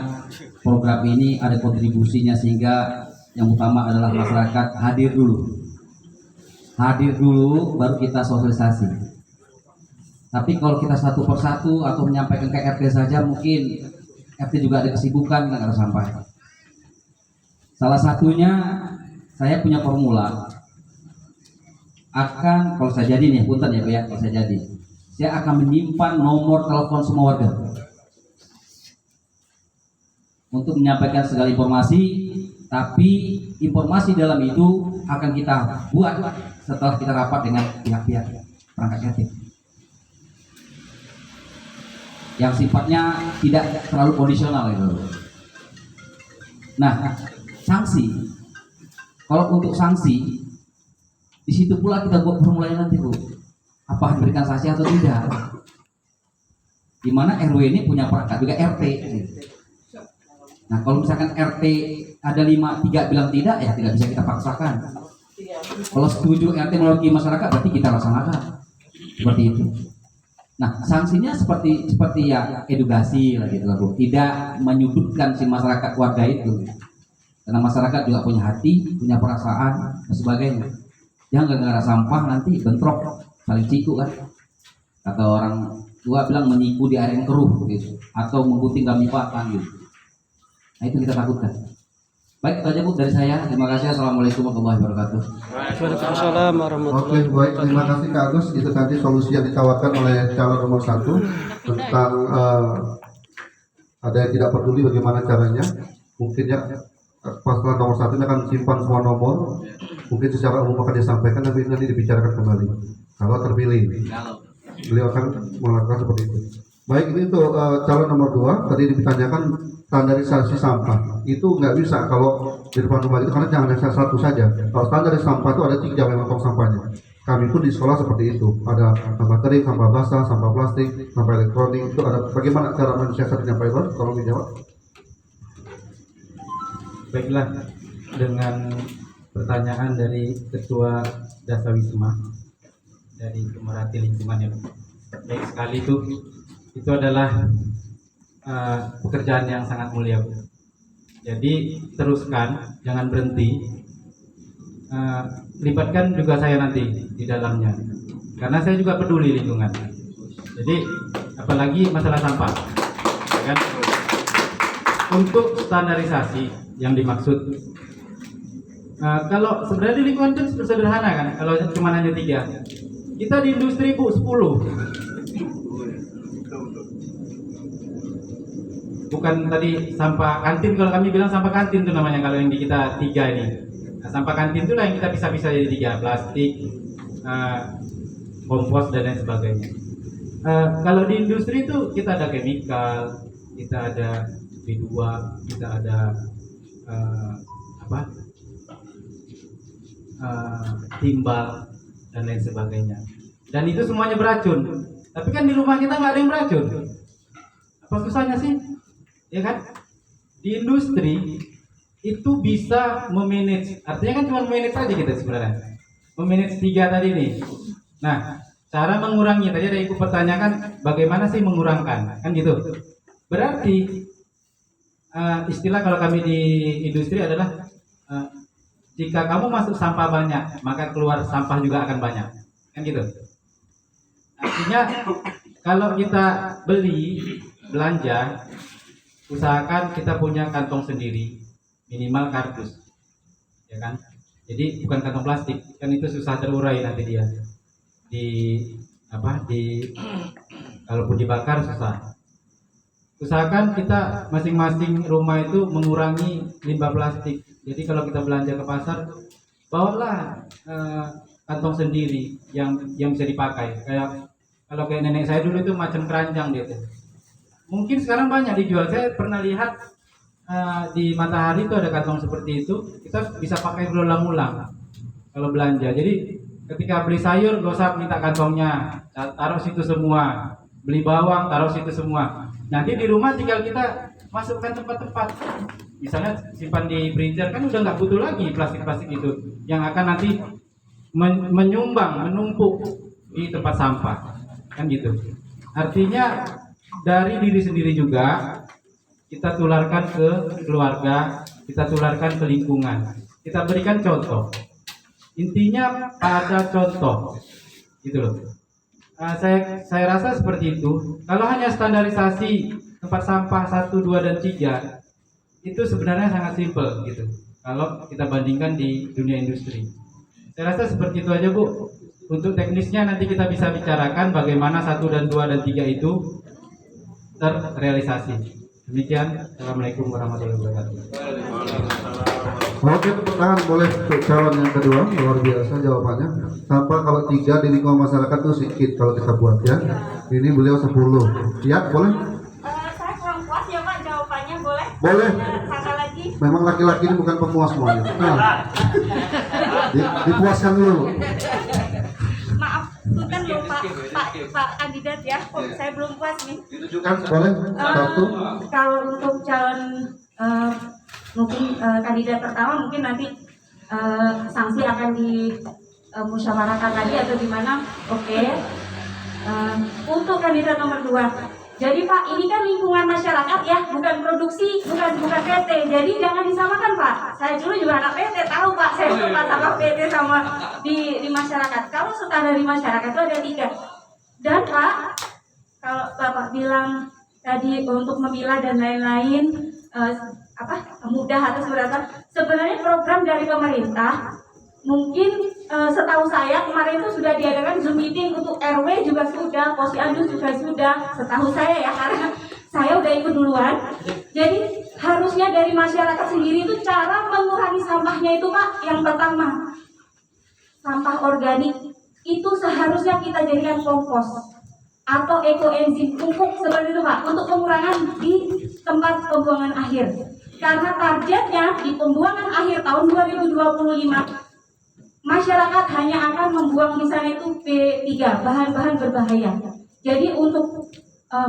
program ini ada kontribusinya, sehingga yang utama adalah masyarakat hadir dulu baru kita sosialisasi. Tapi kalau kita satu persatu atau menyampaikan ke RT saja, mungkin RT juga ada kesibukan nggak ada sampai. Salah satunya saya punya formula akan, kalau saya jadi nih, punten ya Pak ya, kalau saya jadi, saya akan menyimpan nomor telepon semua warga untuk menyampaikan segala informasi, tapi informasi dalam itu akan kita buat setelah kita rapat dengan pihak-pihak perangkat yatim yang sifatnya tidak terlalu kondisional itu. Nah, sanksi, kalau untuk sanksi di situ pula kita buat formulanya nanti Bu, apa diberikan sanksi atau tidak, dimana RW ini punya perangkat juga RT gitu. Nah kalau misalkan RT ada 5-3 bilang tidak, ya tidak bisa kita paksakan. Kalau setuju RT mewakili masyarakat, berarti kita laksanakan seperti itu. Nah sanksinya seperti ya edukasi lah gitu lah Bu, tidak menyudutkan si masyarakat warga itu, karena masyarakat juga punya hati, punya perasaan dan sebagainya. Jangan gara-gara sampah nanti bentrok, saling ciku kan, kata orang tua bilang menyiku di air yang keruh gitu, atau menggunting dalam lipatan gitu. Nah itu kita takutkan. Baik, itu aja Bu dari saya. Terima kasih. Assalamualaikum warahmatullahi wabarakatuh. Waalaikumsalam warahmatullahi Oke, baik, terima kasih Kak Agus. Itu tadi solusi yang ditawarkan oleh calon nomor 1 tentang ada yang tidak peduli bagaimana caranya. Mungkin ya paslon nomor 1 ini akan simpan semua nomor. Mungkin secara umum akan disampaikan, tapi nanti dibicarakan kembali. Kalau terpilih, beliau akan melakukan seperti itu. Baik, ini untuk calon nomor 2 tadi ditanyakan standarisasi sampah. Itu nggak bisa kalau di depan rumah itu, karena jangan hanya satu saja. Kalau standarisasi sampah itu ada 3 memang tong sampahnya. Kami pun di sekolah seperti itu. Ada sampah kering, sampah basah, sampah plastik, sampah elektronik. Itu ada. Bagaimana cara mensiasatinya Pak Iwan? Tolong dijawab. Baiklah, dengan pertanyaan dari Ketua Dasawisma dari Pemerhati Lingkungan yang baik sekali itu adalah pekerjaan yang sangat mulia Bu. Jadi teruskan, jangan berhenti, libatkan juga saya nanti di dalamnya, karena saya juga peduli lingkungan. Jadi apalagi masalah sampah, ya kan? Untuk standarisasi yang dimaksud, kalau sebenarnya di lingkungan itu sederhana kan, kalau cuma hanya 3, kita di industri Bu 10. Bukan tadi sampah kantin, kalau kami bilang sampah kantin itu namanya kalau yang di kita 3 ini. Nah, sampah kantin itulah yang kita bisa jadi 3, plastik, kompos dan lain sebagainya. Kalau di industri itu kita ada chemical, kita ada B2, kita ada timbal dan lain sebagainya. Dan itu semuanya beracun. Tapi kan di rumah kita nggak ada yang beracun. Apa susahnya sih? Ya kan, di industri itu bisa memanage, artinya kan cuma memanage aja kita sebenarnya, memanage 3 tadi nih. Nah, cara mengurangi, tadi ada ibu pertanyakan bagaimana sih mengurangkan, kan gitu. Berarti istilah kalau kami di industri adalah jika kamu masuk sampah banyak, maka keluar sampah juga akan banyak, kan gitu. Artinya kalau kita belanja, usahakan kita punya kantong sendiri, minimal kardus, ya kan? Jadi bukan kantong plastik, kan itu susah terurai nanti dia. Kalaupun dibakar susah. Usahakan kita masing-masing rumah itu mengurangi limbah plastik. Jadi kalau kita belanja ke pasar, bawalah kantong sendiri yang bisa dipakai. Kalau kayak nenek saya dulu itu macam keranjang dia tuh. Mungkin sekarang banyak dijual. Saya pernah lihat di Matahari itu ada kantong seperti itu. Kita bisa pakai berulang-ulang kalau belanja. Jadi ketika beli sayur, gak usah minta kantongnya, taruh situ semua. Beli bawang, taruh situ semua. Nanti di rumah tinggal kita masukkan tempat-tempat. Misalnya simpan di freezer, kan udah nggak butuh lagi plastik-plastik itu yang akan nanti menumpuk di tempat sampah, kan gitu. Artinya dari diri sendiri juga kita tularkan ke keluarga, kita tularkan ke lingkungan, kita berikan contoh. Intinya ada contoh, gitu loh. Saya rasa seperti itu. Kalau hanya standarisasi tempat sampah 1, 2, dan 3 itu sebenarnya sangat simpel gitu. Kalau kita bandingkan di dunia industri, Saya rasa seperti itu aja Bu. Untuk teknisnya nanti kita bisa bicarakan bagaimana 1 dan 2 dan 3 itu terrealisasi. Demikian. Assalamualaikum warahmatullahi wabarakatuh. Oke, tepuk tangan boleh untuk calon yang kedua. Luar biasa jawabannya. Tanpa kalau 3 di lingkungan masyarakat itu sedikit kalau kita buat ya. Ini beliau 10. Ya, boleh? Saya kurang puas ya Pak jawabannya, boleh? Boleh. Satu lagi. Memang laki-laki ini bukan pemuas semuanya. Nah, dipuaskan dulu. Maaf, punten loh Pak kandidat ya. Saya belum puas nih. Ditujukan boleh? Satu. Kalau untuk calon mungkin kandidat pertama mungkin nanti sanksi akan dimusyawarahkan lagi atau gimana? Oke. Untuk kandidat nomor 2. Jadi Pak, ini kan lingkungan masyarakat ya, bukan produksi, bukan PT. Jadi jangan disamakan Pak. Saya dulu juga anak PT, tahu Pak. Saya suka sama PT sama di masyarakat. Kalau standar di masyarakat itu ada 3. Dan Pak, kalau Bapak bilang tadi untuk memilah dan lain-lain mudah atau seberapa, sebenarnya program dari pemerintah mungkin setahu saya kemarin itu sudah diadakan Zoom meeting untuk RW juga sudah, Posyandu juga sudah, setahu saya ya, karena saya udah ikut duluan. Jadi harusnya dari masyarakat sendiri itu cara mengurangi sampahnya itu Pak, yang pertama sampah organik itu seharusnya kita jadikan kompos atau ekoenzim pupuk seperti itu Pak, untuk pengurangan di tempat pembuangan akhir. Karena targetnya di pembuangan akhir tahun 2025 masyarakat hanya akan membuang di sana itu P3, bahan-bahan berbahaya. Jadi untuk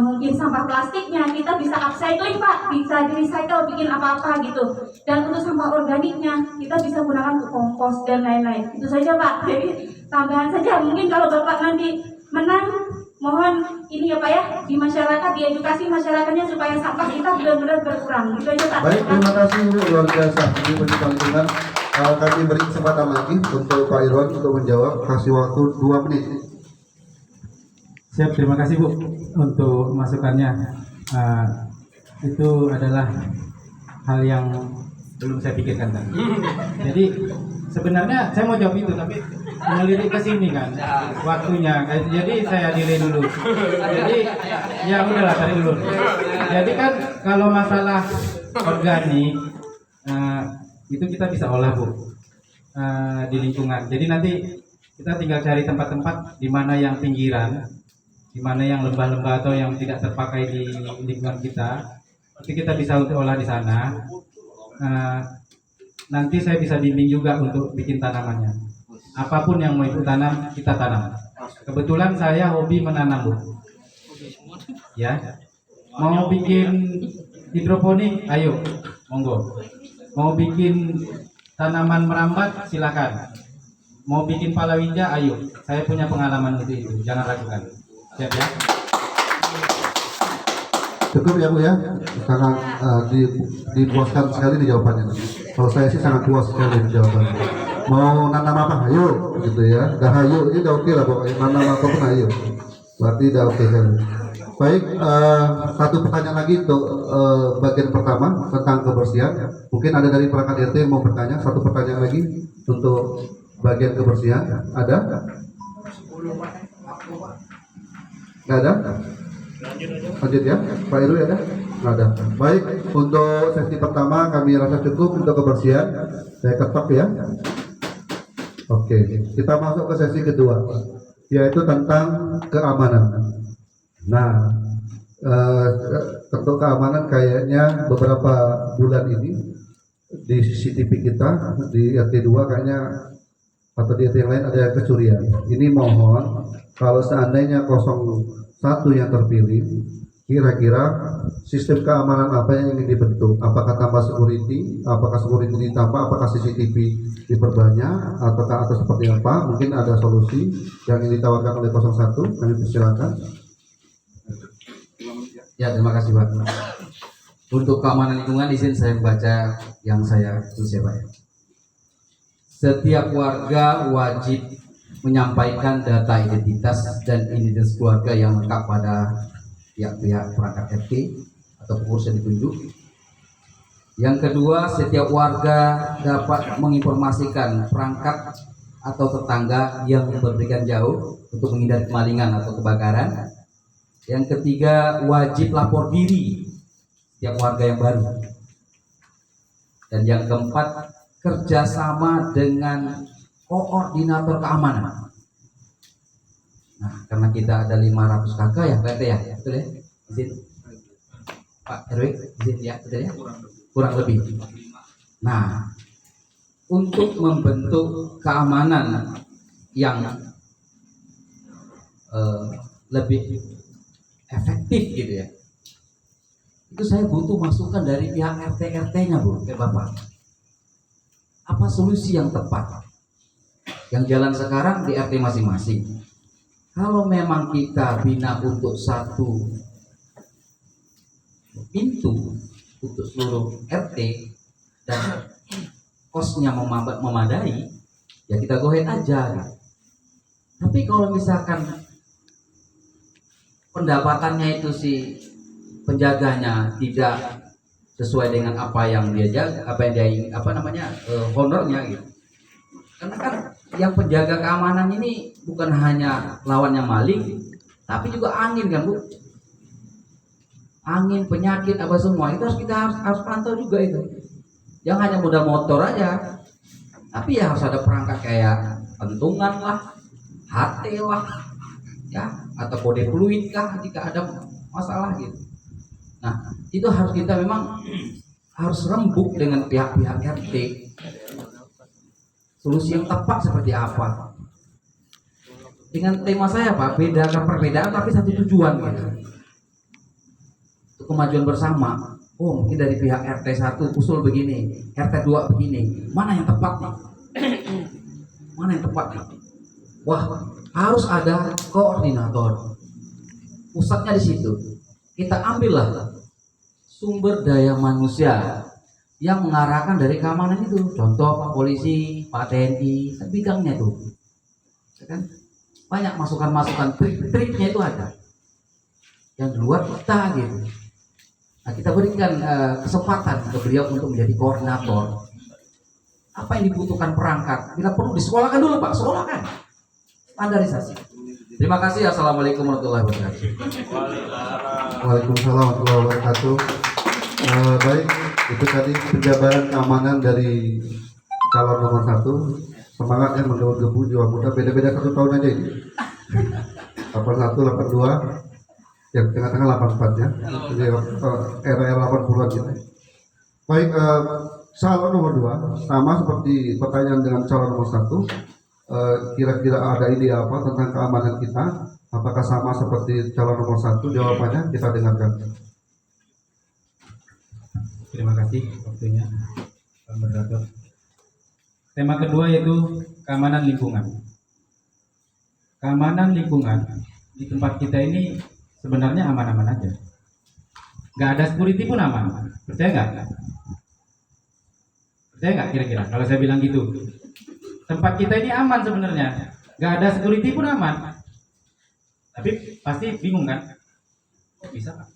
mungkin sampah plastiknya kita bisa upcycling Pak, bisa di recycle bikin apa-apa gitu. Dan untuk sampah organiknya kita bisa gunakan untuk kompos dan lain-lain. Itu saja Pak. Jadi tambahan saja, mungkin kalau Bapak nanti menang, mohon ini ya Pak ya, di masyarakat, di edukasi masyarakatnya supaya sampah kita benar-benar berkurang. Itu aja Pak. Baik, terima kasih Bu, luar biasa. Ini pencipta lingkungan. Kami beri kesempatan lagi untuk Pak Irwan untuk menjawab. Kasih waktu 2 menit. Siap, terima kasih Bu untuk masukannya. Itu adalah hal yang belum saya pikirkan tadi. Jadi sebenarnya saya mau jawab itu, tapi melirik ke sini kan waktunya. Jadi saya delay dulu. Jadi ya udahlah, tarik dulu. Jadi kan kalau masalah organik itu kita bisa olah Bu di lingkungan. Jadi nanti kita tinggal cari tempat-tempat di mana yang pinggiran, di mana yang lembah-lembah atau yang tidak terpakai di lingkungan kita. Itu kita bisa untuk olah di sana. Nanti saya bisa bimbing juga untuk bikin tanamannya. Apapun yang mau ibu tanam, kita tanam. Kebetulan saya hobi menanam Bu. Ya, mau bikin hidroponik, ayo, monggo. Mau bikin tanaman merambat, silakan. Mau bikin palawija, ayo. Saya punya pengalaman untuk itu, jangan ragukan. Siap ya? Cukup ya Bu ya, sangat dipuaskan sekali di jawabannya. Kalau saya sih sangat puas sekali di jawabannya. Mau nanam apa? Ayo, gitu ya. Dah ayo, ini udah oke lah pokoknya. Nanam apa pun ayo. Berarti udah oke kan. Baik, satu pertanyaan lagi untuk bagian pertama tentang kebersihan. Mungkin ada dari perangkat RT yang mau bertanya. Satu pertanyaan lagi untuk bagian kebersihan. Ada? Nggak ada? Lanjut ya, Pak Irwi ada? Nggak ada. Baik, untuk sesi pertama kami rasa cukup untuk kebersihan. Saya ketok ya. Oke, kita masuk ke sesi kedua, yaitu tentang keamanan. Nah, untuk keamanan kayaknya beberapa bulan ini di CCTV kita di RT 2 kayaknya atau di RT yang lain ada kecurian. Ini mohon kalau seandainya 01 yang terpilih, kira-kira sistem keamanan apa yang ingin dibentuk? Apakah tambah security? Apakah security ditambah? Apakah CCTV diperbanyak? Ataukah atau seperti apa? Mungkin ada solusi yang ingin ditawarkan oleh 01. Kami persilakan. Ya, terima kasih Pak. Untuk keamanan lingkungan di sini saya membaca yang saya tulis ya Pak. Setiap warga wajib menyampaikan data identitas dan identitas keluarga yang lengkap pada pihak-pihak perangkat RT atau pengurus yang ditunjuk. Yang kedua, setiap warga dapat menginformasikan perangkat atau tetangga yang bepergian jauh untuk menghindari kemalingan atau kebakaran. Yang ketiga, wajib lapor diri setiap warga yang baru. Dan yang keempat, kerjasama dengan koordinator keamanan. Nah, karena kita ada 500 kakak ya, Pak RT ya, betul ya? Izin, Pak RW, izin ya, betul ya? Kurang lebih. Nah, untuk membentuk keamanan yang lebih efektif gitu ya, itu saya butuh masukan dari pihak RT-RT-nya Bu, Bapak. Apa solusi yang tepat? Yang jalan sekarang di RT masing-masing. Kalau memang kita bina untuk satu pintu untuk seluruh RT dan kosnya memadai, ya kita go ahead aja. Gitu. Tapi kalau misalkan pendapatannya itu si penjaganya tidak sesuai dengan apa yang dia jaga, honornya gitu. Karena kan yang penjaga keamanan ini bukan hanya lawannya maling, tapi juga angin kan Bu. Angin, penyakit, apa semua itu harus pantau juga itu. Yang hanya modal motor aja, tapi ya harus ada perangkat kayak pentungan lah, HT lah, ya, atau kode fluid kah jika ada masalah gitu. Nah, itu harus kita memang harus rembuk dengan pihak-pihak RT. Solusi yang tepat seperti apa? Dengan tema saya Pak, perbedaan tapi satu tujuan gitu. Untuk kemajuan bersama. Oh, mungkin dari pihak RT 1 usul begini, RT 2 begini. Mana yang tepat nih? Mana yang tepat nih? Wah, harus ada koordinator. Pusatnya di situ. Kita ambillah sumber daya manusia yang mengarahkan dari keamanan itu. Contoh Pak Polisi, Pak TNI, kan bidangnya tuh. Kan banyak masukan-masukan, trik-triknya itu ada. Yang di luar kita gitu. Nah, kita berikan kesempatan ke beliau untuk menjadi koordinator. Apa yang dibutuhkan perangkat? Bila perlu disekolahkan dulu Pak, sekolahkan. Standarisasi. Terima kasih. Assalamualaikum warahmatullahi wabarakatuh. Waalaikumsalam warahmatullahi wabarakatuh. Baik, itu tadi penjabaran keamanan dari calon nomor 1. Semangatnya menggebu-gebu jiwa muda, beda-beda 1 tahun aja ini. 81, 82, yang tengah-tengah 84 ya. Jadi era 80-an gitu. Baik, calon nomor 2 sama seperti pertanyaan dengan calon nomor 1. Kira-kira ada ide apa tentang keamanan kita? Apakah sama seperti calon nomor 1? Jawabannya kita dengarkan. Terima kasih waktunya Pak Moderator. Tema kedua yaitu keamanan lingkungan. Keamanan lingkungan di tempat kita ini sebenarnya aman-aman aja. Nggak ada security pun aman. Percaya nggak? Percaya nggak kira-kira kalau saya bilang gitu? Tempat kita ini aman sebenarnya. Nggak ada security pun aman. Tapi pasti bingung kan? Kok bisa Pak?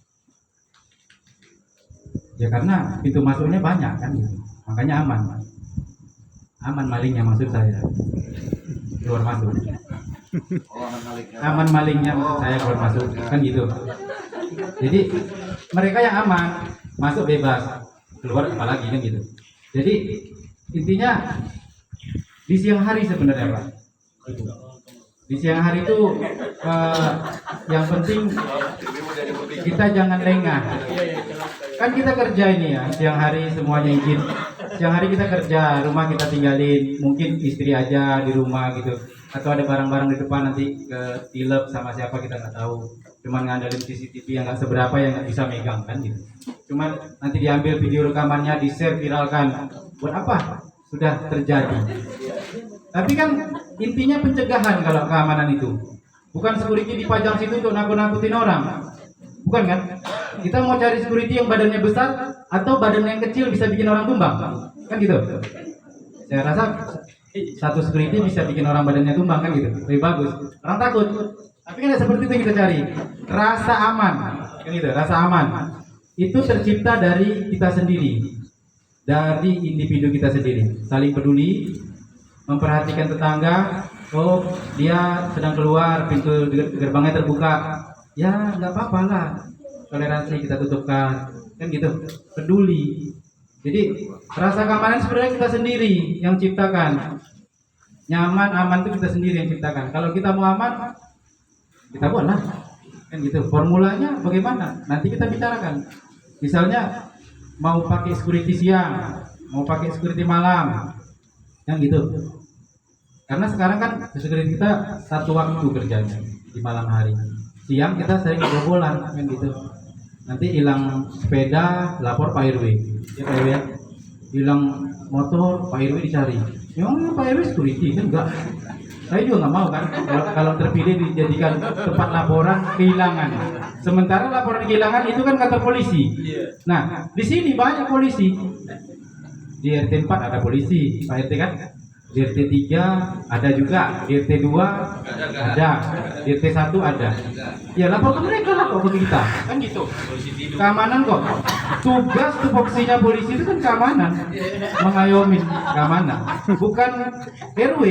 Ya karena pintu masuknya banyak kan gitu. Makanya aman. Aman malingnya maksud saya. Keluar masuk. Aman malingnya maksud saya keluar masuk kan gitu. Jadi mereka yang aman masuk bebas, keluar apalagi kan gitu. Jadi intinya di siang hari sebenarnya Pak. Di siang hari itu yang penting kita jangan lengah. Kan kita kerja ini ya, siang hari semuanya izin. Siang hari kita kerja, rumah kita tinggalin, mungkin istri aja di rumah gitu. Atau ada barang-barang di depan nanti ke tilep sama siapa kita nggak tahu. Cuman ngandelin CCTV yang nggak seberapa yang nggak bisa megang kan gitu. Cuman nanti diambil video rekamannya, di-share, viralkan. Buat apa? Sudah terjadi. Tapi kan intinya pencegahan kalau keamanan itu. Bukan security dipajang situ untuk nakut-nakutin orang. Bukan kan? Kita mau cari security yang badannya besar atau badan yang kecil bisa bikin orang tumbang. Kan gitu. Saya rasa satu security bisa bikin orang badannya tumbang kan gitu. Lebih bagus. Orang takut. Tapi kan seperti itu yang kita cari. Rasa aman. Kan gitu, rasa aman. Itu tercipta dari kita sendiri. Dari individu kita sendiri. Saling peduli, memperhatikan tetangga. Oh, dia sedang keluar, pintu gerbangnya terbuka. Ya, nggak apa-apa lah. Toleransi kita tutupkan, kan gitu. Peduli. Jadi rasa keamanan sebenarnya kita sendiri yang ciptakan. Nyaman, aman itu kita sendiri yang ciptakan. Kalau kita mau aman, kita buat lah. Kan gitu. Formulanya bagaimana? Nanti kita bicarakan. Misalnya mau pakai security siang, mau pakai security malam, yang gitu. Karena sekarang kan security kita satu waktu kerjanya di malam hari. Siang kita sering kebobolan, kan gitu. Nanti hilang sepeda, lapor Pak RW. Ya Pak RW ya. Hilang motor, Pak RW dicari. Memang Pak RW security kan enggak. Saya juga nggak mau kan kalau terpilih dijadikan tempat laporan kehilangan. Sementara laporan kehilangan itu kan kantor polisi. Nah, di sini banyak polisi. Di RT 4 ada polisi, Pak RT kan. Di RT 3 ada juga, di RT 2 ada, di RT 1 ada. Ya lapor ke mereka lah kok ke kita, kan gitu. Keamanan kok. Tugas tupoksinya polisi itu kan keamanan, mengayomi keamanan, bukan RW.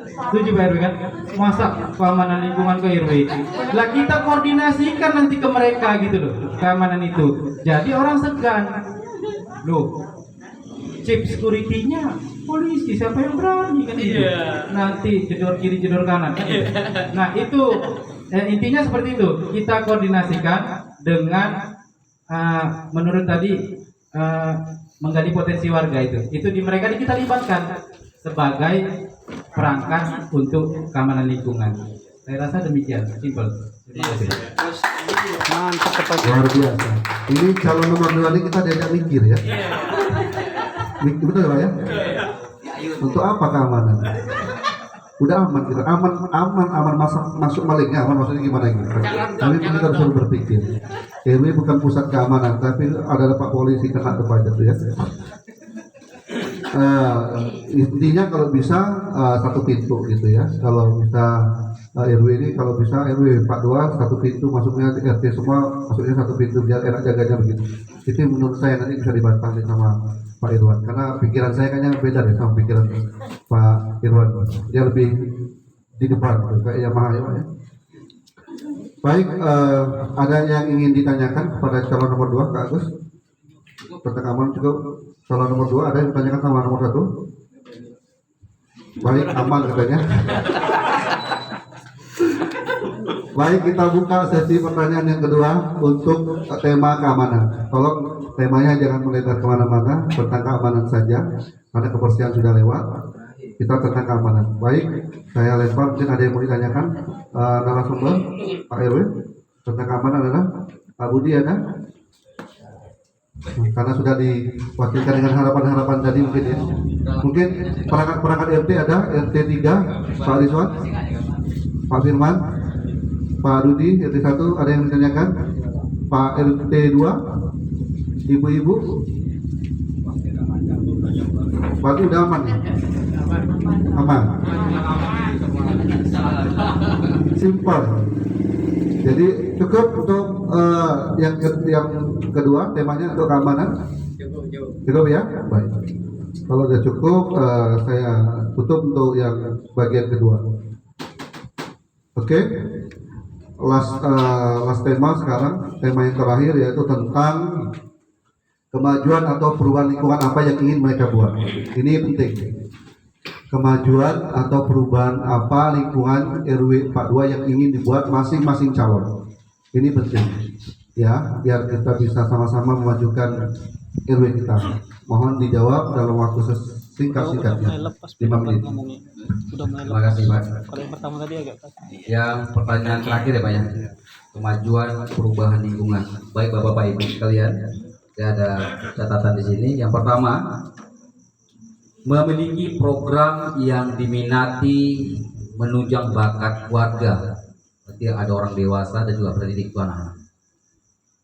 Setuju Pak RW kan? Masa keamanan lingkungan ke RW? Lah kita koordinasikan nanti ke mereka gitu loh, keamanan itu. Jadi orang segan. Loh, chief security-nya polisi, siapa yang berani kan itu? Nanti jedor kiri jedor kanan kan gitu. Nah itu intinya seperti itu. Kita koordinasikan dengan menurut tadi menggali potensi warga itu di mereka kita libatkan sebagai perangkat untuk keamanan lingkungan. Saya rasa demikian, simpel. Mantap. Luar biasa. Ini calon nomor 2 ini kita diajak mikir ya. Betul Pak ya? Untuk apa keamanan? Udah aman kita, aman masuk malingnya, aman maksudnya gimana gitu. Tapi kita harus selalu berpikir. RW bukan pusat keamanan, tapi ada Pak polisi kena kepada itu ya. Intinya kalau bisa satu pintu gitu ya. Kalau bisa RW ini kalau bisa RW 42 satu pintu masuknya RT semua masuknya satu pintu biar enak jaganya begitu. Itu menurut saya nanti bisa dibantah sama Pak Irwan karena pikiran saya kayaknya beda deh sama pikiran Pak Irwan. Dia lebih di depan gitu, kayak Yamaha ya. Baik, ada yang ingin ditanyakan kepada calon nomor 2 Kak Agus? Tentang keamanan cukup. Calon nomor 2 ada yang ditanyakan sama nomor 1? Baik, aman katanya. Baik, kita buka sesi pertanyaan yang kedua untuk tema keamanan. Tolong temanya jangan melebar kemana-mana, tentang keamanan saja, karena kebersihan sudah lewat. Kita tentang keamanan. Baik, saya lempar, mungkin ada yang mau ditanyakan narasumber Pak RW tentang keamanan adalah Pak Budi ada? Karena sudah diwakilkan dengan harapan-harapan tadi mungkin ya. Mungkin perangkat RT ada, RT 3 Pak Rizwan, Pak Firman, Pak Dudi, RT 1 ada yang ditanyakan? Pak RT 2, ibu-ibu? Pak itu udah aman ya? Aman. Simpel. Jadi cukup untuk yang kedua temanya untuk keamanan. Cukup ya? Baik. Kalau sudah cukup saya tutup untuk yang bagian kedua. Oke. Last tema sekarang, tema yang terakhir yaitu tentang kemajuan atau perubahan lingkungan apa yang ingin mereka buat. Ini penting. Kemajuan atau perubahan apa lingkungan RW 42 yang ingin dibuat masing-masing calon. Ini penting. Ya, biar kita bisa sama-sama memajukan RW kita. Mohon dijawab dalam waktu singkat-singkatnya. 5 menit. Terima kasih Pak. Kalau yang pertama tadi agak Yang pertanyaan terakhir ya Pak ya, kemajuan perubahan lingkungan. Baik Bapak Ibu sekalian, saya ada catatan di sini. Yang pertama, memiliki program yang diminati menunjang bakat warga. Berarti ada orang dewasa dan juga pendidik anak.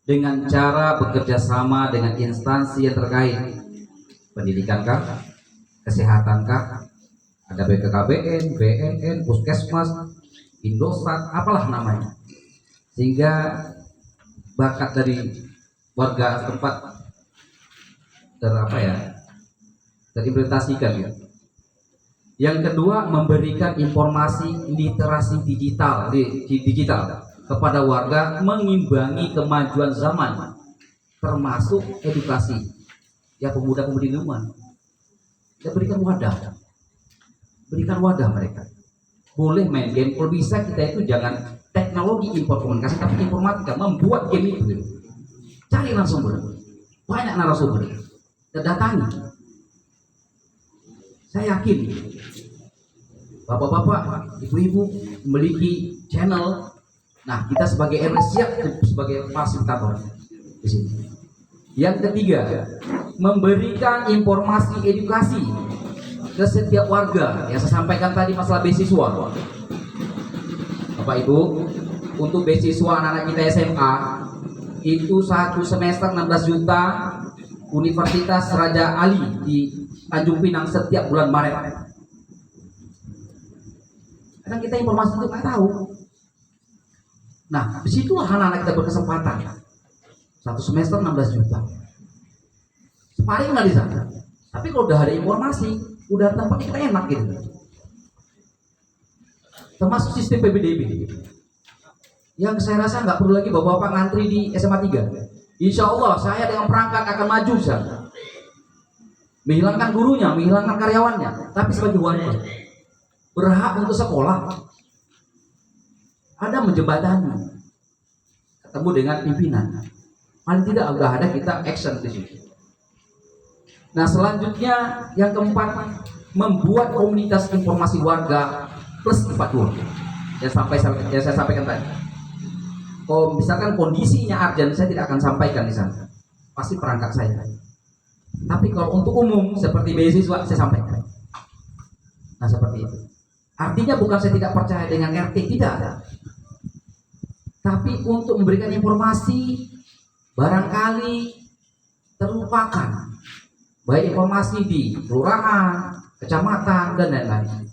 Dengan cara bekerja sama dengan instansi yang terkait, pendidikankah, kesehatankah, ada BKKBN, BNN, Puskesmas, Indosat, apalah namanya, sehingga bakat dari warga setempat terimplementasikan ya. Yang kedua, memberikan informasi literasi digital kepada warga, mengimbangi kemajuan zaman, termasuk edukasi ya pemuda-pemudi lingkungan. Kita berikan wadah mereka. Boleh main game, kalau bisa kita itu jangan teknologi info komunikasi, tapi informatika, membuat game itu. Cari narasumber, banyak narasumber, dan datangi. Saya yakin bapak-bapak, ibu-ibu memiliki channel. Nah, kita sebagai RW siap sebagai fasilitator di sini. Yang ketiga, memberikan informasi edukasi ke setiap warga. Yang saya sampaikan tadi masalah beasiswa. Bapak Ibu, untuk beasiswa anak-anak kita SMA itu 1 semester 16 juta, Universitas Raja Ali di Tanjung Pinang setiap bulan Maret. Kadang kita informasi itu nggak tahu. Nah, disitulah anak-anak kita berkesempatan. 1 semester 16 juta. Separing lah di sana. Tapi kalau udah ada informasi, udah tempatnya kita enak gitu. Termasuk sistem PBDB. Yang saya rasa nggak perlu lagi bapak-bapak ngantri di SMA 3. Insya Allah saya dengan perangkat akan maju sana. Menghilangkan gurunya, menghilangkan karyawannya, tapi sebagai warga berhak untuk sekolah. Ada menjembatani, ketemu dengan pimpinan. Paling tidak udah ada kita action di situ. Nah, selanjutnya yang keempat, membuat komunitas informasi warga plus 42. Yang saya sampaikan tadi. Kalau misalkan kondisinya urgent, saya tidak akan sampaikan di sana. Pasti perangkat saya. Tapi kalau untuk umum seperti beasiswa saya sampaikan. Nah, seperti itu. Artinya bukan saya tidak percaya dengan RT, tidak. Tapi untuk memberikan informasi barangkali terlupakan. Baik informasi di kelurahan, kecamatan, dan lain-lain.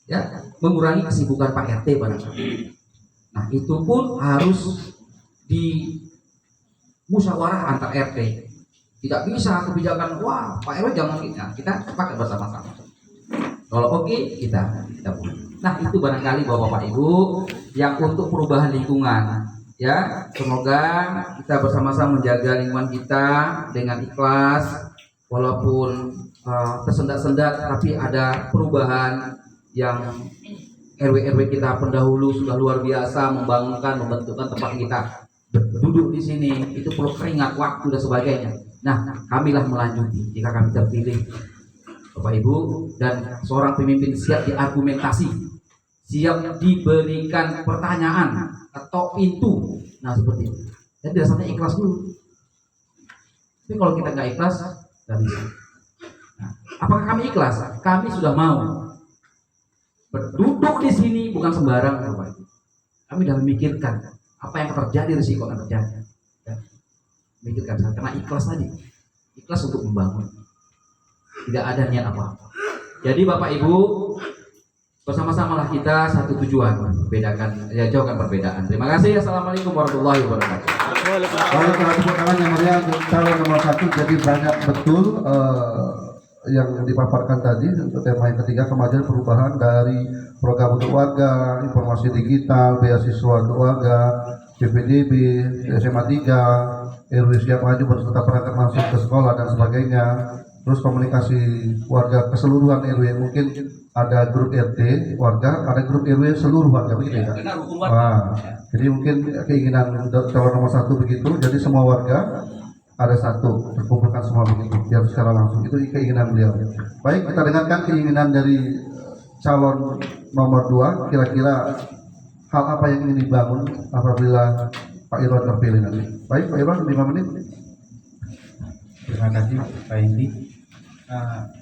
Ya, mengurangi kesibukan Pak RT barangkali. Nah, itu pun harus di musyawarah antar RT. Tidak bisa kebijakan, wah Pak RW jangan kita pakai bersama-sama. Kalau oke, kita buat. Nah, itu barangkali Bapak Ibu yang untuk perubahan lingkungan. Ya, semoga kita bersama-sama menjaga lingkungan kita dengan ikhlas, walaupun tersendat-sendat, tapi ada perubahan yang RW-RW kita pendahulu sudah luar biasa membentukkan tempat kita duduk di sini. Itu perlu keringat, waktu dan sebagainya. Nah, kamilah melanjuti jika kami terpilih, Bapak Ibu, dan seorang pemimpin siap diargumentasi, siap diberikan pertanyaan atau pintu. Nah, seperti itu. Jadi dasarnya ikhlas dulu. Tapi kalau kita nggak ikhlas, nggak bisa. Nah, apakah kami ikhlas? Kami sudah mau berduduk di sini bukan sembarang, Bapak Ibu. Kami sudah memikirkan apa yang terjadi, risiko yang terjadi. Ya. Memikirkan karena ikhlas tadi, ikhlas untuk membangun. Tidak ada niat apa-apa. Jadi Bapak Ibu, bersama-samalah kita satu tujuan, bedakan, ya jauhkan perbedaan. Terima kasih. Assalamualaikum warahmatullahi wabarakatuh. Kalau tepuk tangan yang meriah untuk calon nomor 1. Jadi banyak betul yang dipaparkan tadi untuk tema yang ketiga, kemajuan perubahan dari program untuk warga, informasi digital, beasiswa untuk warga, PPDB, SMA 3, RW siap maju berserta perangkat masuk ke sekolah dan sebagainya. Terus komunikasi warga keseluruhan RW, mungkin ada grup RT warga, ada grup RW seluruh warga, begitu ya. Wah, jadi mungkin keinginan calon nomor 1 begitu. Jadi semua warga ada satu, terkumpulkan semua begitu, biar secara langsung. Itu keinginan beliau. Baik, kita dengarkan keinginan dari calon nomor 2. Kira-kira hal apa yang ingin dibangun apabila Pak Irwan terpilih nanti. Baik, Pak Irwan, 5 menit. Terima kasih Pak Hendi.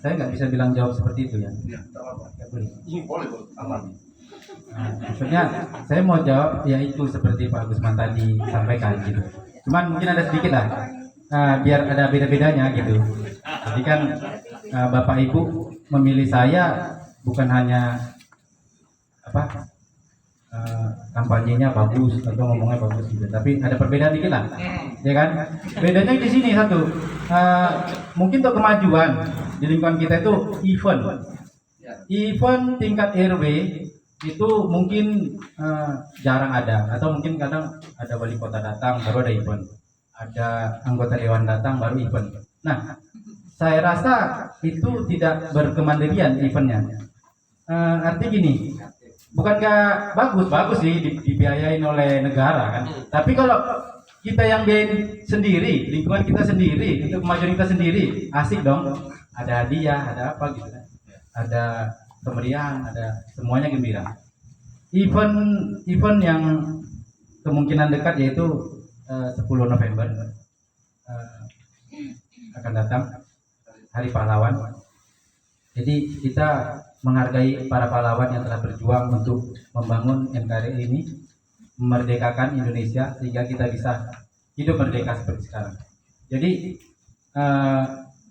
Saya nggak bisa bilang jawab seperti itu ya. Nggak boleh. Maksudnya saya mau jawab ya itu seperti Pak Gusman tadi sampaikan gitu. Cuman mungkin ada sedikit lah, biar ada beda-bedanya gitu. Jadi kan Bapak Ibu memilih saya bukan hanya kampanyenya bagus atau ngomongnya bagus gitu, tapi ada perbedaan dikit lah, ya kan? Bedanya di sini satu, mungkin untuk kemajuan di lingkungan kita itu event event tingkat RW itu mungkin jarang ada, atau mungkin kadang ada wali kota datang baru ada event, ada anggota dewan datang baru event. Nah, saya rasa itu tidak berkemandirian eventnya. Artinya gini, bukankah bagus sih dibiayain oleh negara kan? Tapi kalau kita yang biayain sendiri, lingkungan kita sendiri, untuk kemajuan kita sendiri, asik dong. Ada hadiah, ada apa gitu kan? Ada kemeriahan, ada semuanya gembira. Event yang kemungkinan dekat yaitu 10 November akan datang, Hari Pahlawan. Jadi kita menghargai para pahlawan yang telah berjuang untuk membangun NKRI ini, memerdekakan Indonesia sehingga kita bisa hidup merdeka seperti sekarang. Jadi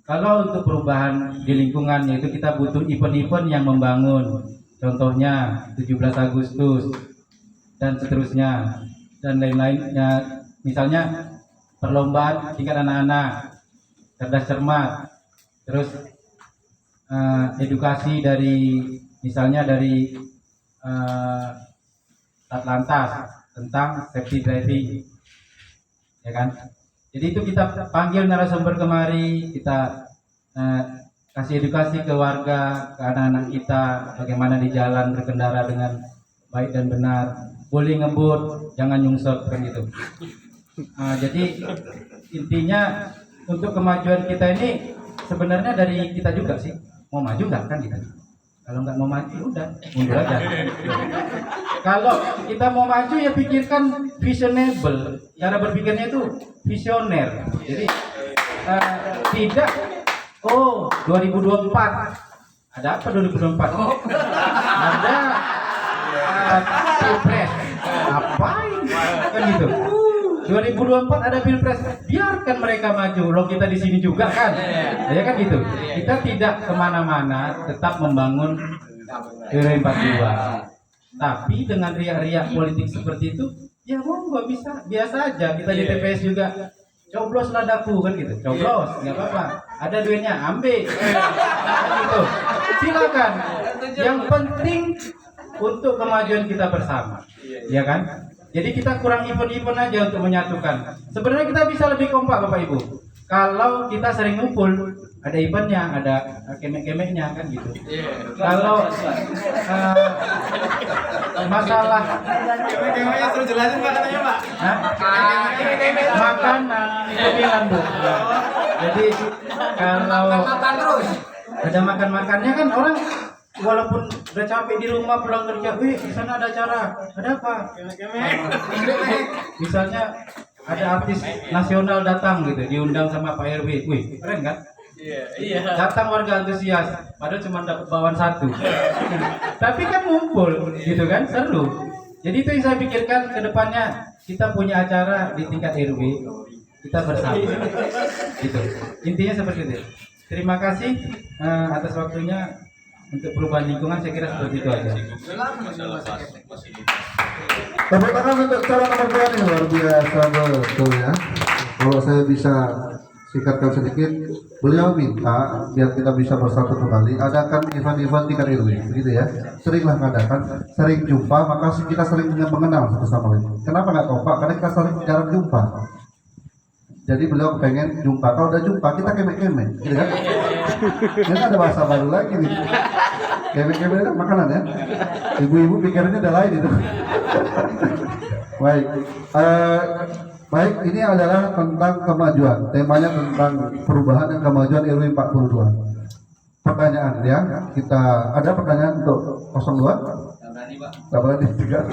kalau untuk perubahan di lingkungan, yaitu kita butuh event-event yang membangun, contohnya 17 Agustus dan seterusnya dan lain-lainnya, misalnya perlombaan tingkat anak-anak cerdas cermat, terus edukasi dari misalnya dari Satlantas tentang safety driving, ya kan? Jadi itu kita panggil narasumber kemari, kita kasih edukasi ke warga, ke anak-anak kita, bagaimana di jalan berkendara dengan baik dan benar, boleh ngebut, jangan nyungsep kan gitu. Jadi intinya untuk kemajuan kita ini sebenarnya dari kita juga sih, mau maju nggak kan kita? Kalau nggak mau maju udah mundur aja. Kalau kita mau maju ya pikirkan visionable, cara berpikirnya itu visioner. Jadi tidak 2024 ada apa 2024? Ada pilpres, ngapain kan gitu? 2024 ada pilpres, biarkan mereka maju. Loh kita di sini juga kan, ya kan gitu. Kita tidak kemana-mana, tetap membangun RW 42. Tapi dengan riak-riak politik seperti itu, ya monggo bisa, biasa aja. Kita di TPS juga, coblos ladaku kan gitu, coblos, nggak apa-apa. Ada duitnya, ambil, gitu. Silakan. Yang penting untuk kemajuan kita bersama, ya kan? Jadi kita kurang event-event aja untuk menyatukan. Sebenarnya kita bisa lebih kompak Bapak Ibu. Kalau kita sering ngumpul, ada eventnya, ada kemek-kemeknya kan gitu. Kalau masalah Kemek-kemeknya suruh jelasin Pak katanya Pak. makanan itu bilang Bu. Jadi kalau ada makan-makannya kan orang walaupun udah capek di rumah pulang kerja, di sana ada acara, ada apa? Misalnya ada artis nasional datang gitu, diundang sama Pak RW, wih keren kan? Iya. Datang warga antusias, padahal cuma dapat bawaan 1. Tapi kan ngumpul, gitu kan, seru. Jadi itu yang saya pikirkan ke depannya, kita punya acara di tingkat RW, kita bersama, gitu. Intinya seperti itu. Terima kasih atas waktunya. Untuk perubahan lingkungan saya kira seperti itu aja. Tepuk tangan untuk calon nomor 2 nih, luar biasa betul ya. Kalau saya bisa singkatkan sedikit, beliau minta biar kita bisa bersatu kembali, adakan event-event tingkat RW, begitu ya. Seringlah mengadakan, sering jumpa, maka kita sering mengenal satu sama lain. Kenapa nggak kompak? Karena kita sering jarang jumpa. Jadi beliau pengen jumpa. Kalau udah jumpa kita kemek-kemek, gitu kan? Ini ada bahasa baru lagi nih. Kemek-kemek itu makanan ya. Ibu-ibu pikirannya udah lain itu. Baik, baik. Ini adalah tentang kemajuan. Temanya tentang perubahan dan kemajuan RW 42. Pertanyaan ya. Kita ada pertanyaan untuk 02? Tidak berani juga.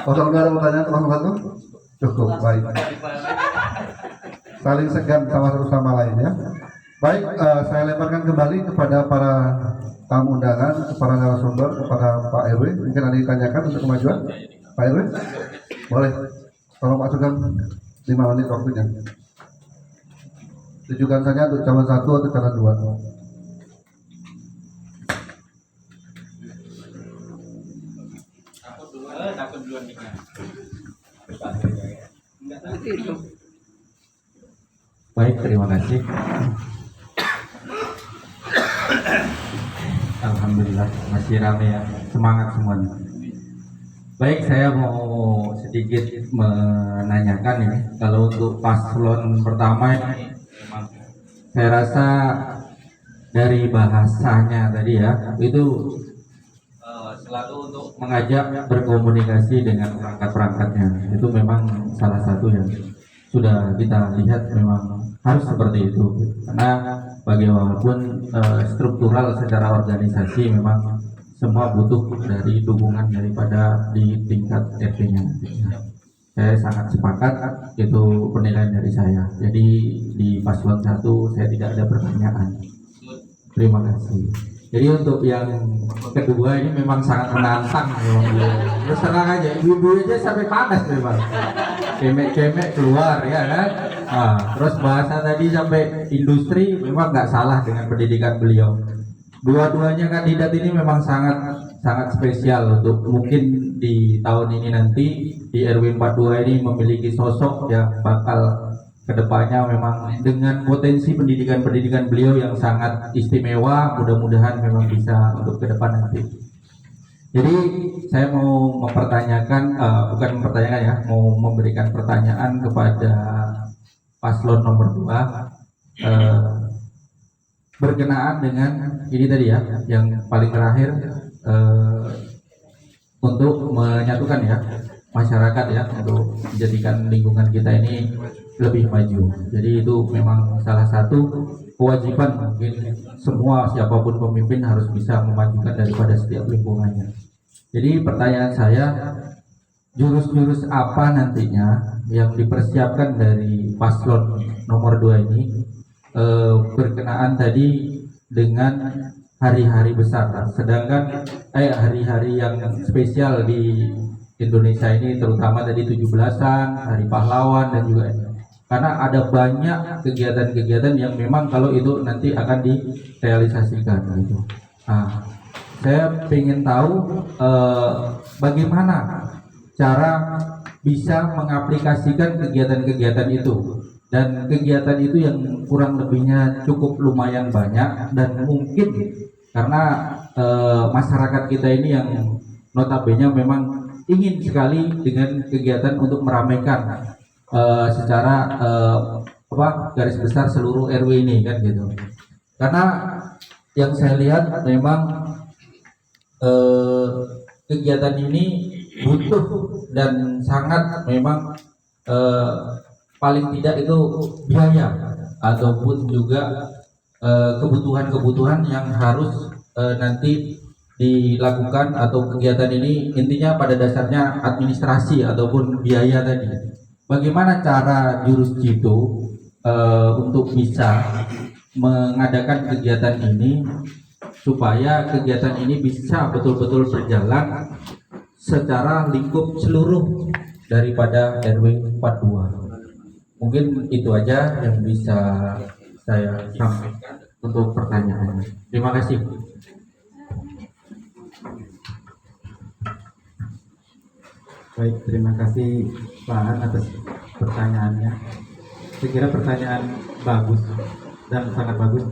02 ada pertanyaan untuk 01? Cukup, baik. Saling segan sama satu sama lain ya. Baik, saya lemparkan kembali kepada para tamu undangan, para narasumber, kepada Pak RW. Mungkin ada yang ditanyakan untuk kemajuan Pak RW? Boleh. Tolong Pak Sugeng 5 menit waktunya. Tujukan saja untuk calon 1 atau calon 2. Takut duluan nikah. Baik, terima kasih. Alhamdulillah masih ramai ya, semangat semuanya. Baik, saya mau sedikit menanyakan ini. Kalau untuk paslon pertama ini, memang saya rasa dari bahasanya tadi ya, itu selalu untuk mengajak berkomunikasi dengan perangkat-perangkatnya. Itu memang salah satu yang sudah kita lihat memang harus seperti itu. Karena bagaimanapun struktural secara organisasi memang semua butuh dari dukungan daripada di tingkat RT-nya. Saya sangat sepakat, itu penilaian dari saya. Jadi di paslon 1 saya tidak ada pertanyaan. Terima kasih. Jadi untuk yang kedua ini memang sangat menantang memang. Terus terang aja, ibu-ibu aja sampai panas memang. Kemek-kemek keluar ya kan. Nah, terus bahasa tadi sampai industri memang nggak salah dengan pendidikan beliau. Dua-duanya kandidat ini memang sangat spesial untuk mungkin di tahun ini nanti di RW 42 ini memiliki sosok yang bakal kedepannya memang dengan potensi pendidikan beliau yang sangat istimewa, mudah-mudahan memang bisa untuk ke depan nanti. Jadi saya mau mempertanyakan, bukan mempertanyakan ya, mau memberikan pertanyaan kepada paslon nomor 2 berkenaan dengan ini tadi ya, yang paling terakhir untuk menyatukan ya masyarakat ya, untuk menjadikan lingkungan kita ini lebih maju. Jadi itu memang salah satu kewajiban mungkin semua siapapun pemimpin harus bisa memajukan daripada setiap lingkungannya. Jadi pertanyaan saya, jurus-jurus apa nantinya yang dipersiapkan dari paslon nomor 2 ini berkenaan tadi dengan hari-hari besar, sedangkan hari-hari yang spesial di Indonesia ini, terutama tadi 17-an, Hari Pahlawan dan juga ini. Karena ada banyak kegiatan-kegiatan yang memang kalau itu nanti akan direalisasikan gitu. Nah, saya ingin tahu bagaimana cara bisa mengaplikasikan kegiatan-kegiatan itu, dan kegiatan itu yang kurang lebihnya cukup lumayan banyak, dan mungkin karena masyarakat kita ini yang notabene memang ingin sekali dengan kegiatan untuk meramaikan secara garis besar seluruh RW ini kan gitu. Karena yang saya lihat memang kegiatan ini butuh dan sangat memang paling tidak itu biaya ataupun juga kebutuhan-kebutuhan yang harus nanti dilakukan, atau kegiatan ini intinya pada dasarnya administrasi ataupun biaya tadi. Bagaimana cara jurus jitu untuk bisa mengadakan kegiatan ini supaya kegiatan ini bisa betul-betul berjalan secara lingkup seluruh daripada RW 42. Mungkin itu aja yang bisa saya sampaikan untuk pertanyaannya. Terima kasih. Baik, terima kasih Pak An atas pertanyaannya. Saya kira pertanyaan bagus dan sangat bagus.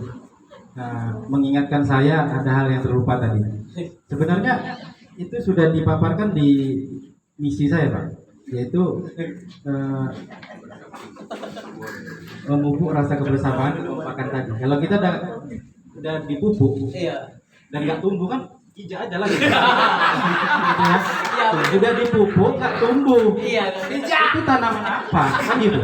Nah, mengingatkan saya ada hal yang terlupa tadi. Sebenarnya itu sudah dipaparkan di misi saya, Pak, yaitu memupuk rasa kebersamaan makan tadi. Kalau kita udah dipupuk dan nggak tumbuh kan hijau aja lagi. Udah dipupuk nggak tumbuh. Itu tanaman apa? Kan gitu.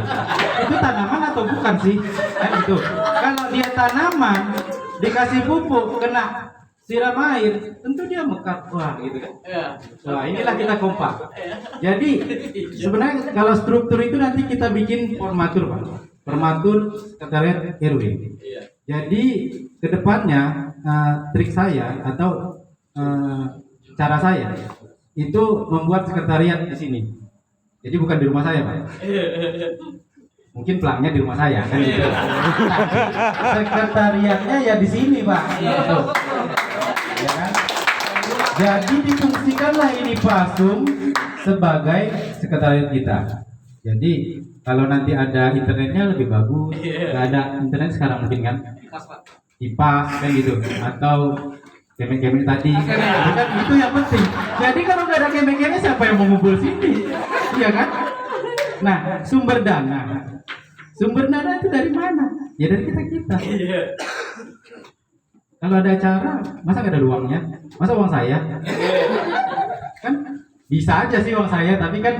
Itu tanaman atau bukan sih? Kan gitu. Kalau dia tanaman dikasih pupuk, kena siram air, tentu dia mekar. Wah, gitu kan. Wah, inilah kita kompak. Jadi sebenarnya kalau struktur itu nanti kita bikin formatur, Pak. Formatur sekretariat RW. Jadi kedepannya trik saya atau cara saya itu membuat sekretariat di sini. Jadi bukan di rumah saya, Pak. Mungkin pelangnya di rumah saya kan gitu. Sekretariatnya ya di sini, Pak. Gitu. Ya kan? Jadi difungsikanlah ini Pasum sebagai sekretariat kita. Jadi kalau nanti ada internetnya lebih bagus. Nggak ada internet sekarang mungkin kan? Kipas kan gitu. Atau kemek-kemek tadi. Kan itu yang penting. Jadi kalau nggak ada kemek-kemek siapa yang mau ngumpul sini? Iya kan? Nah, sumber dana. Sumber dana itu dari mana? Ya dari kita. Kalau ada acara, masa nggak ada uangnya? Masa uang saya? Kan bisa aja sih uang saya, tapi kan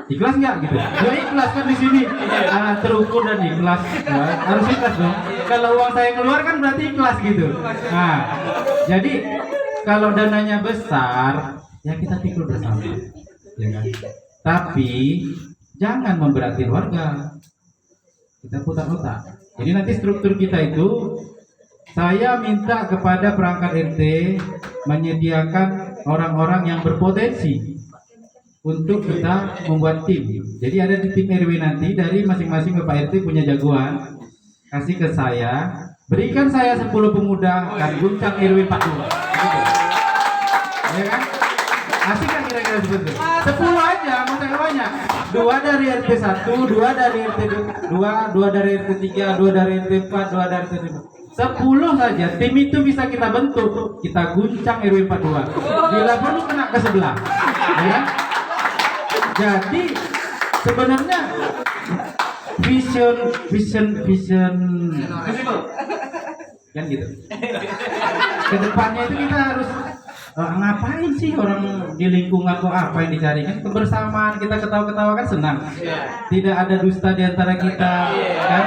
ikhlas nggak gitu? Ya ikhlas kan di sini terukur dan ikhlas. Ya, harus ikhlas dong. Kalau uang saya keluar kan berarti ikhlas gitu. Nah, jadi kalau dananya besar, ya kita pikul bersama, ya kan? Tapi jangan memberatin warga. Kita putar otak. Jadi nanti struktur kita itu, saya minta kepada perangkat RT menyediakan orang-orang yang berpotensi untuk kita membuat tim. Jadi ada di tim RW nanti dari masing-masing Bapak RT punya jagoan, kasih ke saya, berikan saya 10 pemuda dan guncang RW 42. Gitu. Ya kan? Asik kan kira-kira seperti itu? 10 aja, masa banyak. 2 dari RT 1, 2 dari RT 2, 2 dari RT 3, 2 dari RT 4, 2 dari RT 5. 10 saja, tim itu bisa kita bentuk, kita guncang RW 42. Bila perlu kena ke sebelah, ya. Jadi sebenarnya vision kan gitu. Kedepannya itu kita harus ngapain sih orang di lingkungan kok apa yang dicari kan kebersamaan, kita ketawa-ketawa kan senang. Tidak ada dusta di antara kita, kan?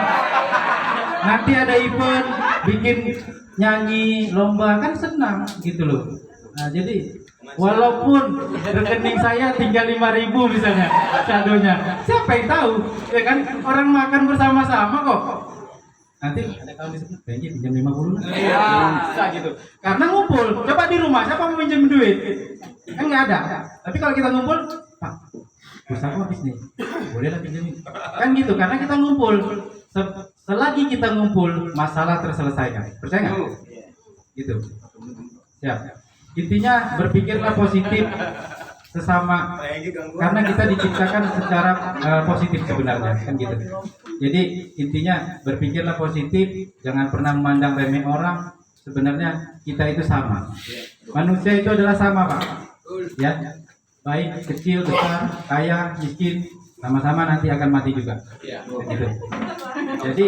Nanti ada event bikin nyanyi lomba kan senang gitu loh. Nah, jadi walaupun rekening saya tinggal 5.000 misalnya saldonya, siapa yang tahu ya kan, orang makan bersama-sama kok. Nanti ada kalau disebut kayaknya pinjam 50 lah. Iya, bisa gitu. Karena ngumpul, coba di rumah siapa mau pinjam duit? Kan nggak ada. Tapi kalau kita ngumpul, Pak, pulsa aku habis nih, boleh lah pinjamin. Kan gitu, karena kita ngumpul. Selagi kita ngumpul, masalah terselesaikan. Percaya nggak? Gitu. Siap. Intinya berpikirlah positif sesama, karena kita diciptakan secara positif sebenarnya, kan gitu. Jadi intinya berpikirlah positif, jangan pernah memandang remeh orang. Sebenarnya kita itu sama. Manusia itu adalah sama, Pak. Ya, baik kecil, besar, kaya, miskin, sama-sama nanti akan mati juga. Gitu. Jadi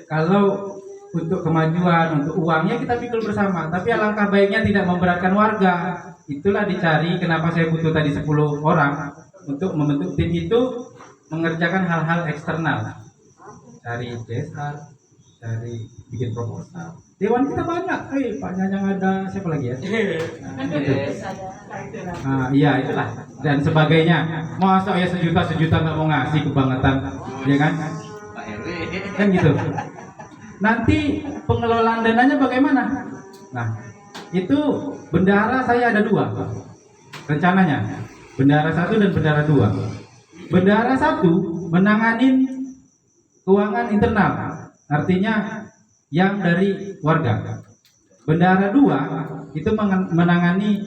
kalau untuk kemajuan, untuk uangnya kita pikul bersama, tapi alangkah baiknya tidak memberatkan warga. Itulah dicari kenapa saya butuh tadi 10 orang untuk membentuk tim itu, mengerjakan hal-hal eksternal, cari CSR, cari bikin proposal. Dewan kita banyak, Pak Nyanyang ada, siapa lagi ya? Nah, gitu. Iya itulah dan sebagainya. Masa ya sejuta nggak mau ngasih, kebangetan, ya kan? Kan gitu. Nanti pengelolaan dananya bagaimana? Nah, itu bendahara saya ada 2 rencananya, bendahara 1 dan bendahara 2. Bendahara 1 menanganin keuangan internal, artinya yang dari warga. Bendahara 2 itu menangani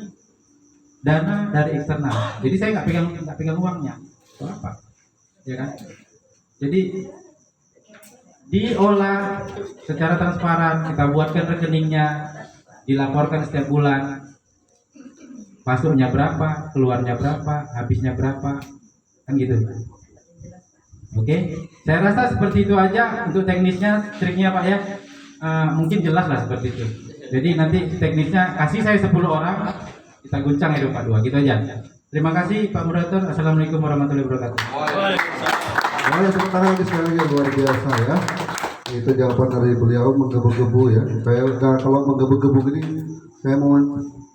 dana dari eksternal. Jadi saya nggak pegang uangnya, apa? Ya kan? Jadi diolah secara transparan, kita buatkan rekeningnya, dilaporkan setiap bulan, masuknya berapa, keluarnya berapa, habisnya berapa, kan gitu. Oke, saya rasa seperti itu aja untuk teknisnya, triknya Pak ya. Mungkin jelas lah seperti itu. Jadi nanti teknisnya kasih saya 10 orang, kita guncang ya Pak 2, gitu aja. Terima kasih Pak Moderator. Assalamualaikum warahmatullahi wabarakatuh. Boleh tepuk tangan sekali lagi, luar biasa ya. Itu jawaban dari beliau menggebu-gebu ya. Kayak kalau menggebu-gebu ini saya mau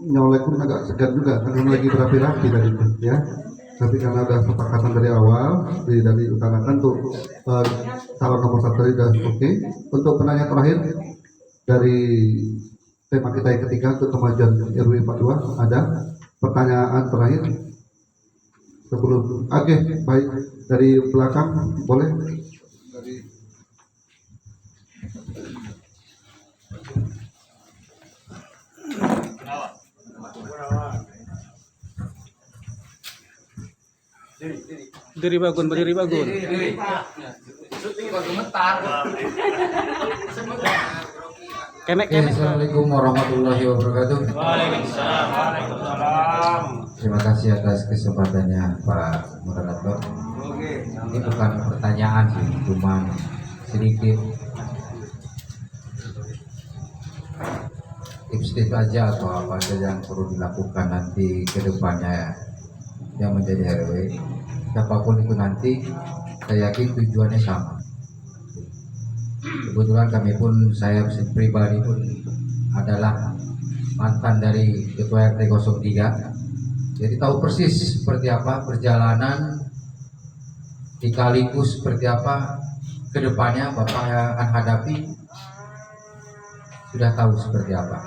nyolek pun agak segan juga karena lagi berapi-rapi tadi ya. Tapi karena ada kesepakatan dari awal dari utarakan untuk calon nomor 1 tadi sudah oke. Untuk penanya terakhir dari tema kita yang ketiga untuk kemajuan RW 42 ada pertanyaan terakhir sebelum oke baik dari belakang boleh dari Berdiri Bagun. Kemek-kemek. Assalamualaikum warahmatullahi wabarakatuh. Waalaikumsalam. Terima kasih atas kesempatannya Pak Moderator. Ini bukan pertanyaan sih, cuma sedikit tips-tips aja atau apa saja yang perlu dilakukan nanti ke depannya yang menjadi RW. Siapapun itu nanti, saya yakin tujuannya sama. Kebetulan kami pun, saya pribadi pun adalah mantan dari Ketua RT 03. Jadi tahu persis seperti apa perjalanan sekaligus seperti apa kedepannya Bapak yang akan hadapi, sudah tahu seperti apa.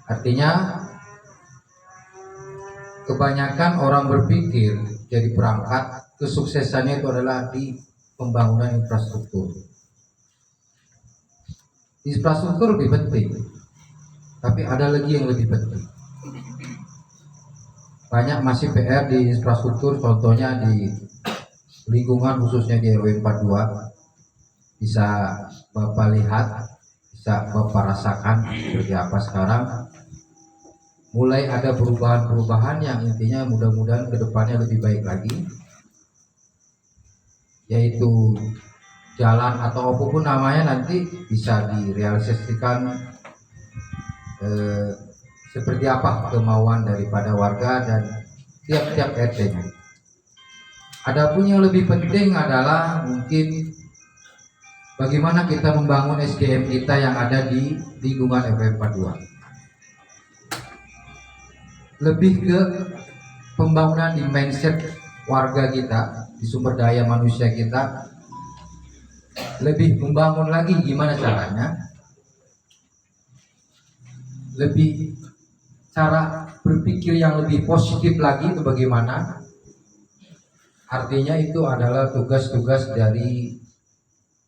Artinya kebanyakan orang berpikir jadi perangkat kesuksesannya itu adalah di pembangunan infrastruktur. Infrastruktur lebih penting, tapi ada lagi yang lebih penting. Banyak masih PR di infrastruktur, contohnya di lingkungan khususnya di RW 42. Bisa Bapak lihat, bisa Bapak rasakan seperti apa sekarang. Mulai ada perubahan-perubahan yang intinya mudah-mudahan kedepannya lebih baik lagi, yaitu jalan atau apapun namanya nanti bisa direalisasikan seperti apa kemauan daripada warga dan tiap-tiap RT-nya. Adapun yang lebih penting adalah mungkin bagaimana kita membangun SDM kita yang ada di lingkungan RW 42. Lebih ke pembangunan di mindset warga kita, di sumber daya manusia kita. Lebih membangun lagi gimana caranya, lebih cara berpikir yang lebih positif lagi itu bagaimana. Artinya itu adalah tugas-tugas dari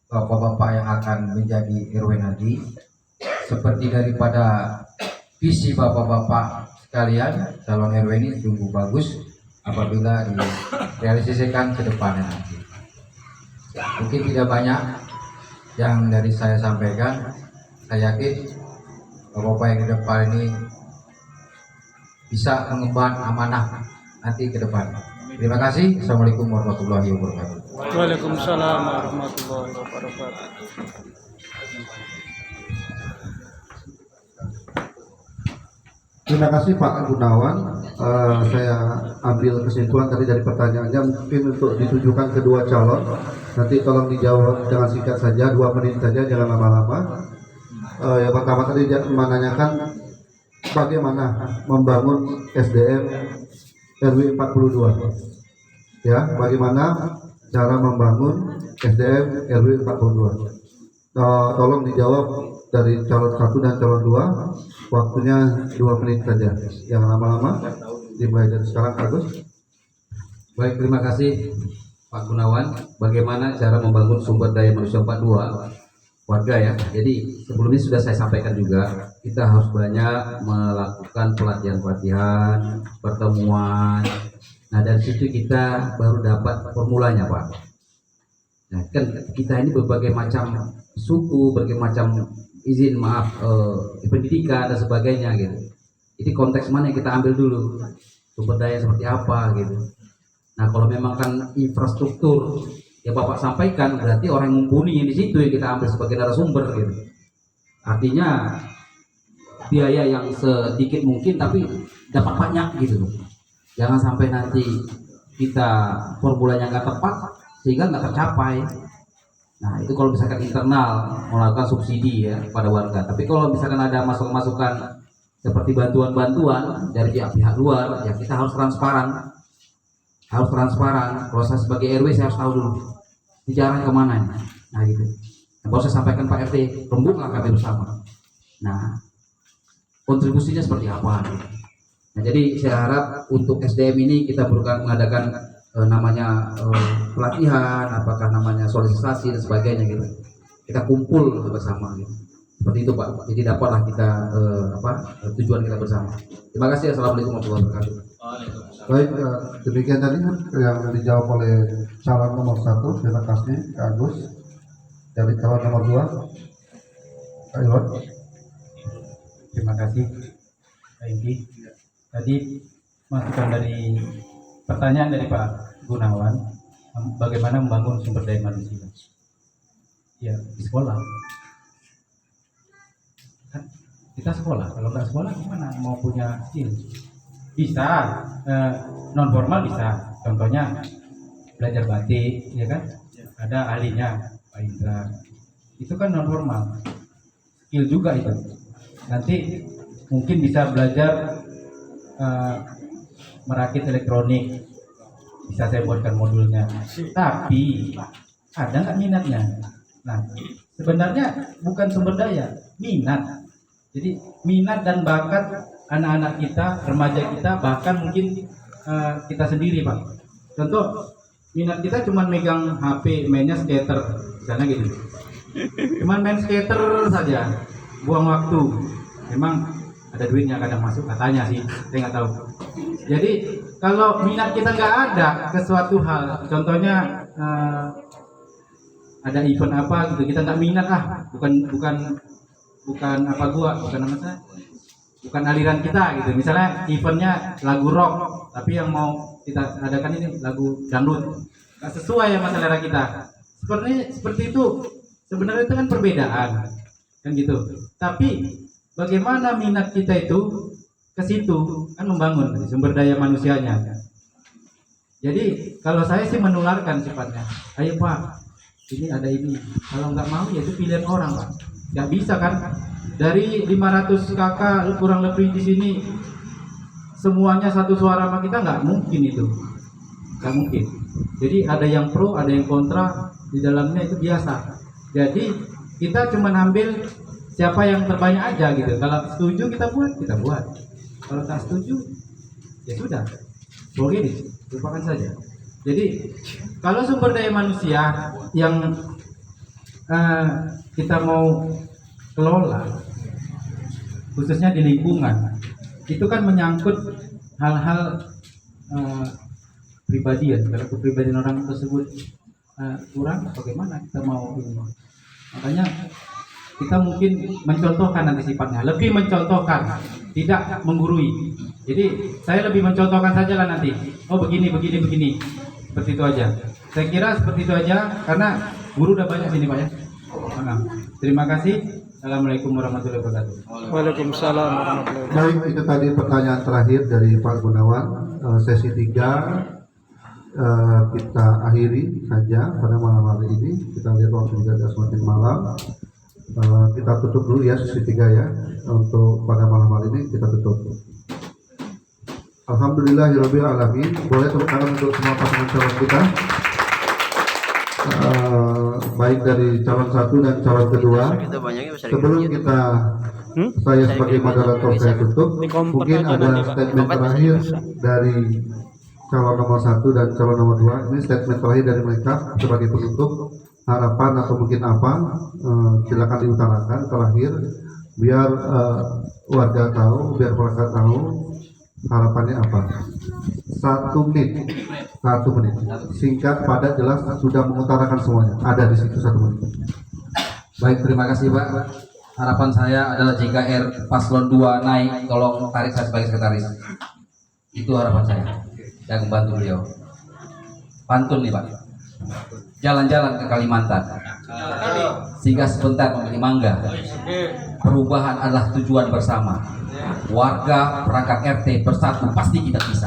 bapak-bapak yang akan menjadi RW nanti. Seperti daripada visi bapak-bapak sekalian, calon RW ini sungguh bagus apabila direalisasikan ke depannya nanti. Mungkin tidak banyak yang dari saya sampaikan. Saya yakin bapak-bapak yang di depan ini bisa mengemban amanah nanti ke depan. Terima kasih. Assalamualaikum warahmatullahi wabarakatuh. Waalaikumsalam warahmatullahi wabarakatuh. Terima kasih Pak Gunawan. Saya ambil kesimpulan tadi dari pertanyaannya, mungkin untuk ditujukan kedua calon. Nanti tolong dijawab dengan singkat saja, 2 menit saja, jangan lama-lama. Yang pertama tadi dia menanyakan bagaimana membangun SDM RW 42. Ya, bagaimana cara membangun SDM RW 42. Tolong dijawab dari calon 1 dan calon 2. Waktunya 2 menit saja, jangan lama-lama. Dimulai dari sekarang, Pak Agus. Baik, terima kasih Pak Gunawan. Bagaimana cara membangun sumber daya manusia 42 warga ya. Jadi sebelumnya sudah saya sampaikan juga, kita harus banyak melakukan pelatihan-pelatihan, pertemuan. Nah dari situ kita baru dapat formulanya Pak. Nah kan kita ini berbagai macam suku, berbagai macam izin pendidikan dan sebagainya gitu. Jadi konteks mana yang kita ambil dulu, sumber daya seperti apa gitu. Nah kalau memang kan infrastruktur ya Bapak sampaikan, berarti orang yang mumpuni di situ yang kita ambil sebagai narasumber gitu. Artinya biaya yang sedikit mungkin tapi dapat banyak gitu. Jangan sampai nanti kita formulanya nggak tepat sehingga nggak tercapai. Nah itu kalau misalkan internal melakukan subsidi ya pada warga. Tapi kalau misalkan ada masukan-masukan seperti bantuan-bantuan dari pihak luar, ya kita harus transparan. Harus transparan. Kalau saya sebagai RW saya harus tahu dulu bicara kemana ini. Nah gitu. Nah, baru saya sampaikan Pak RT, rembuklah kami bersama. Nah kontribusinya seperti apa? Gitu. Nah jadi saya harap untuk SDM ini kita perlukan mengadakan namanya pelatihan, apakah namanya sosialisasi dan sebagainya gitu. Kita kumpul bersama gitu. Seperti itu Pak. Jadi dapatlah kita tujuan kita bersama. Terima kasih. Assalamualaikum warahmatullahi wabarakatuh. Baik, demikian tadi yang dijawab oleh calon nomor 1. Terima kasih Kak Agus. Dari calon nomor 2, Pak Ilon. Terima kasih Pak Inggi. Tadi masukan dari pertanyaan dari Pak Gunawan, bagaimana membangun sumber daya manusia. Ya di sekolah. Kan kita sekolah, kalau nggak sekolah gimana mau punya skill? Bisa, non formal bisa. Contohnya belajar batik, ya kan? Ada ahlinya Pak Indra. Itu kan non formal. Skill juga itu. Nanti mungkin bisa belajar merakit elektronik, bisa saya buatkan modulnya. Tapi ada nggak minatnya? Nah, sebenarnya bukan sumber daya, minat. Jadi minat dan bakat anak-anak kita, remaja kita, bahkan mungkin kita sendiri, Pak. Contoh, minat kita cuma megang HP, mainnya skater, misalnya gitu. Cuman main skater saja, buang waktu. Memang ada duitnya kadang masuk, katanya sih, saya nggak tahu. Jadi kalau minat kita nggak ada ke suatu hal, contohnya ada event apa gitu, kita nggak minat, bukan apa gua, bukan nama saya, bukan aliran kita gitu. Misalnya eventnya lagu rock, tapi yang mau kita adakan ini lagu dangdut, nggak sesuai sama selera kita. Seperti itu. Sebenarnya itu kan perbedaan, kan gitu. Tapi bagaimana minat kita itu ke situ, kan membangun sumber daya manusianya. Jadi kalau saya sih menularkan sifatnya. Ayo Pak, ini ada ini. Kalau nggak mau ya itu pilihan orang, Pak. Nggak bisa kan? Dari 500 kakak kurang lebih di sini semuanya satu suara sama kita, nggak mungkin itu. Nggak mungkin. Jadi ada yang pro, ada yang kontra, di dalamnya itu biasa. Jadi kita cuma ambil siapa yang terbanyak aja gitu. Kalau setuju kita buat. Kalau tak setuju ya sudah, boleh lupakan saja. Jadi kalau sumber daya manusia yang kita mau kelola, khususnya di lingkungan, itu kan menyangkut hal-hal pribadi ya. Kalau kepribadian orang tersebut kurang, bagaimana kita mau ini? Makanya kita mungkin mencontohkan nanti sifatnya, lebih mencontohkan, tidak menggurui. Jadi saya lebih mencontohkan saja lah nanti. Oh begini, seperti itu aja. Saya kira seperti itu aja, karena guru udah banyak sini Pak ya. Terima kasih. Assalamualaikum warahmatullahi wabarakatuh. Waalaikumsalam warahmatullahi wabarakatuh. Baik, itu tadi pertanyaan terakhir dari Pak Gunawan. Sesi 3 kita akhiri saja pada malam hari ini. Kita lihat waktu juga sudah semakin malam. Kita tutup dulu ya sesi 3 ya. Untuk pada malam hari ini kita tutup. Alhamdulillahirabbil alamin. Boleh tepuk tangan untuk semua pasangan calon kita. Baik dari calon 1 dan calon kedua. Sebelum kita saya sebagai moderator saya tutup, mungkin ada statement terakhir dari calon nomor 1 dan calon nomor 2. Ini statement terakhir dari mereka sebagai penutup, harapan atau mungkin apa, silakan diutarakan terakhir biar warga tahu, biar perangkat tahu harapannya apa. 1 menit, singkat, padat, jelas, sudah mengutarakan semuanya, ada di situ 1 menit. Baik, terima kasih Pak. Harapan saya adalah jika paslon 2 naik, tolong tarik saya sebagai sekretaris. Itu harapan saya. Saya membantu beliau. Pantun nih Pak. Jalan-jalan ke Kalimantan, singgah sebentar membeli mangga. Perubahan adalah tujuan bersama. Warga perangkat RT bersatu pasti kita bisa.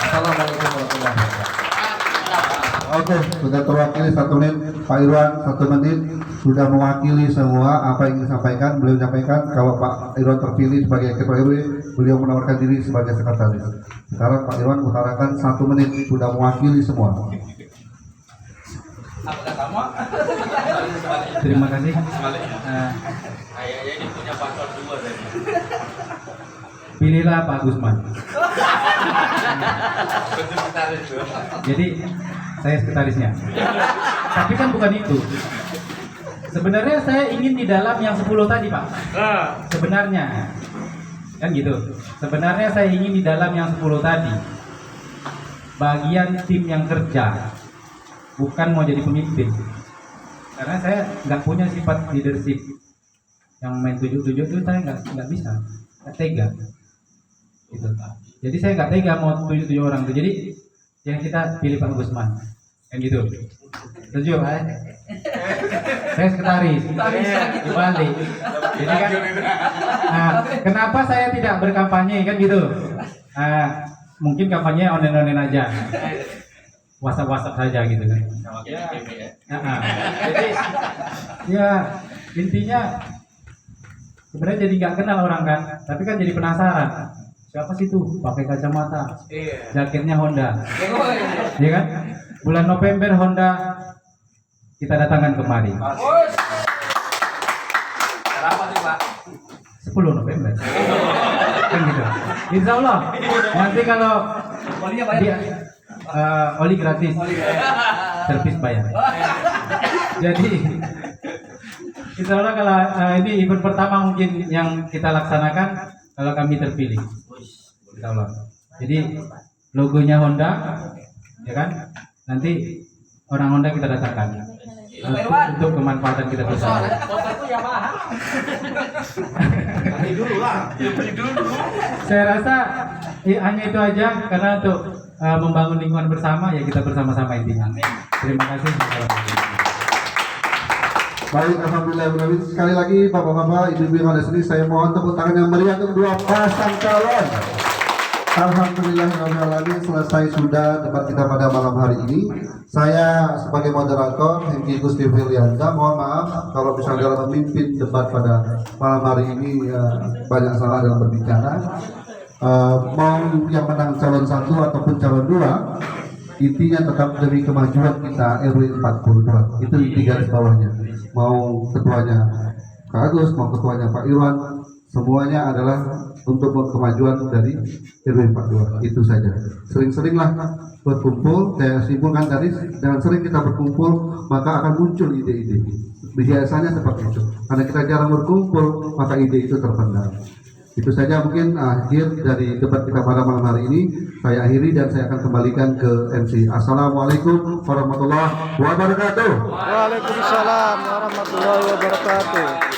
Assalamualaikum warahmatullahi wabarakatuh. Oke, sudah terwakili 1 menit. Pak Irwan 1 menit sudah mewakili semua apa yang ingin disampaikan. Beliau menyampaikan kalau Pak Irwan terpilih sebagai ketua RW, beliau menawarkan diri sebagai sekretaris. Sekarang Pak Irwan utarakan 1 menit, sudah mewakili semua. Terima kasih. Kayaknya ini punya paslon 2 tadi. Pilihlah Pak Gusman. Jadi saya sekretarisnya. Tapi kan bukan itu. Sebenarnya saya ingin di dalam yang 10 tadi Pak. Sebenarnya kan gitu. Sebenarnya saya ingin di dalam yang 10 tadi. Bagian tim yang kerja, bukan mau jadi pemimpin. Karena saya nggak punya sifat leadership. yang main tujuh-tujuh itu saya nggak bisa, nggak tega. Gitu. Jadi saya nggak tega mau tujuh orang tuh. Jadi yang kita pilih Pak Gusman, kan gitu. Setuju, Pak? Saya sekretaris di Bali. Jadi kan, nah, kenapa saya tidak berkampanye kan gitu? Mungkin kampanye online aja, WhatsApp saja gitu kan. Jadi ya intinya sebenarnya jadi nggak kenal orang kan, tapi kan jadi penasaran. Siapa sih tuh pakai kacamata, jaketnya Honda, ya kan? Bulan November Honda kita datangkan kemari. Berapa sih Pak? 10 November. Kan gitu. Insya Allah nanti kalau dia oli gratis, servis bayar. Jadi insya Allah kalau ini event pertama mungkin yang kita laksanakan kalau kami terpilih. Insya Allah. Jadi logonya Honda, ya kan? Nanti orang Honda kita datangkan untuk kemanfaatan kita bersama. Beli dulu lah. Beli dulu. Saya rasa hanya itu aja karena untuk membangun lingkungan bersama ya kita bersama-sama intinya. Terima kasih. Baik, alhamdulillah. Sekali lagi bapak-bapak, ibu-ibu yang ada sini, saya mohon tepuk tangan yang meriah untuk dua pasang calon. Alhamdulillah, selesai sudah debat kita pada malam hari ini. Saya sebagai moderator Hengki Gusti Filianza, mohon maaf kalau misalnya dalam memimpin debat pada malam hari ini banyak salah dalam berbicara. Mau yang menang calon 1 ataupun calon 2, intinya tetap demi kemajuan kita RW 42. Itu inti garis bawahnya. Mau ketuanya Kak Agus, mau ketuanya Pak Irwan, semuanya adalah untuk kemajuan dari RW 42. Itu saja. Sering-seringlah berkumpul. Saya simpulkan tadi, dengan sering kita berkumpul maka akan muncul ide-ide. Biasanya seperti itu. Karena kita jarang berkumpul maka ide itu terpendam. Itu saja mungkin akhir dari debat kita pada malam hari ini. Saya akhiri dan saya akan kembalikan ke MC. Assalamualaikum warahmatullahi wabarakatuh. Waalaikumsalam warahmatullahi wabarakatuh.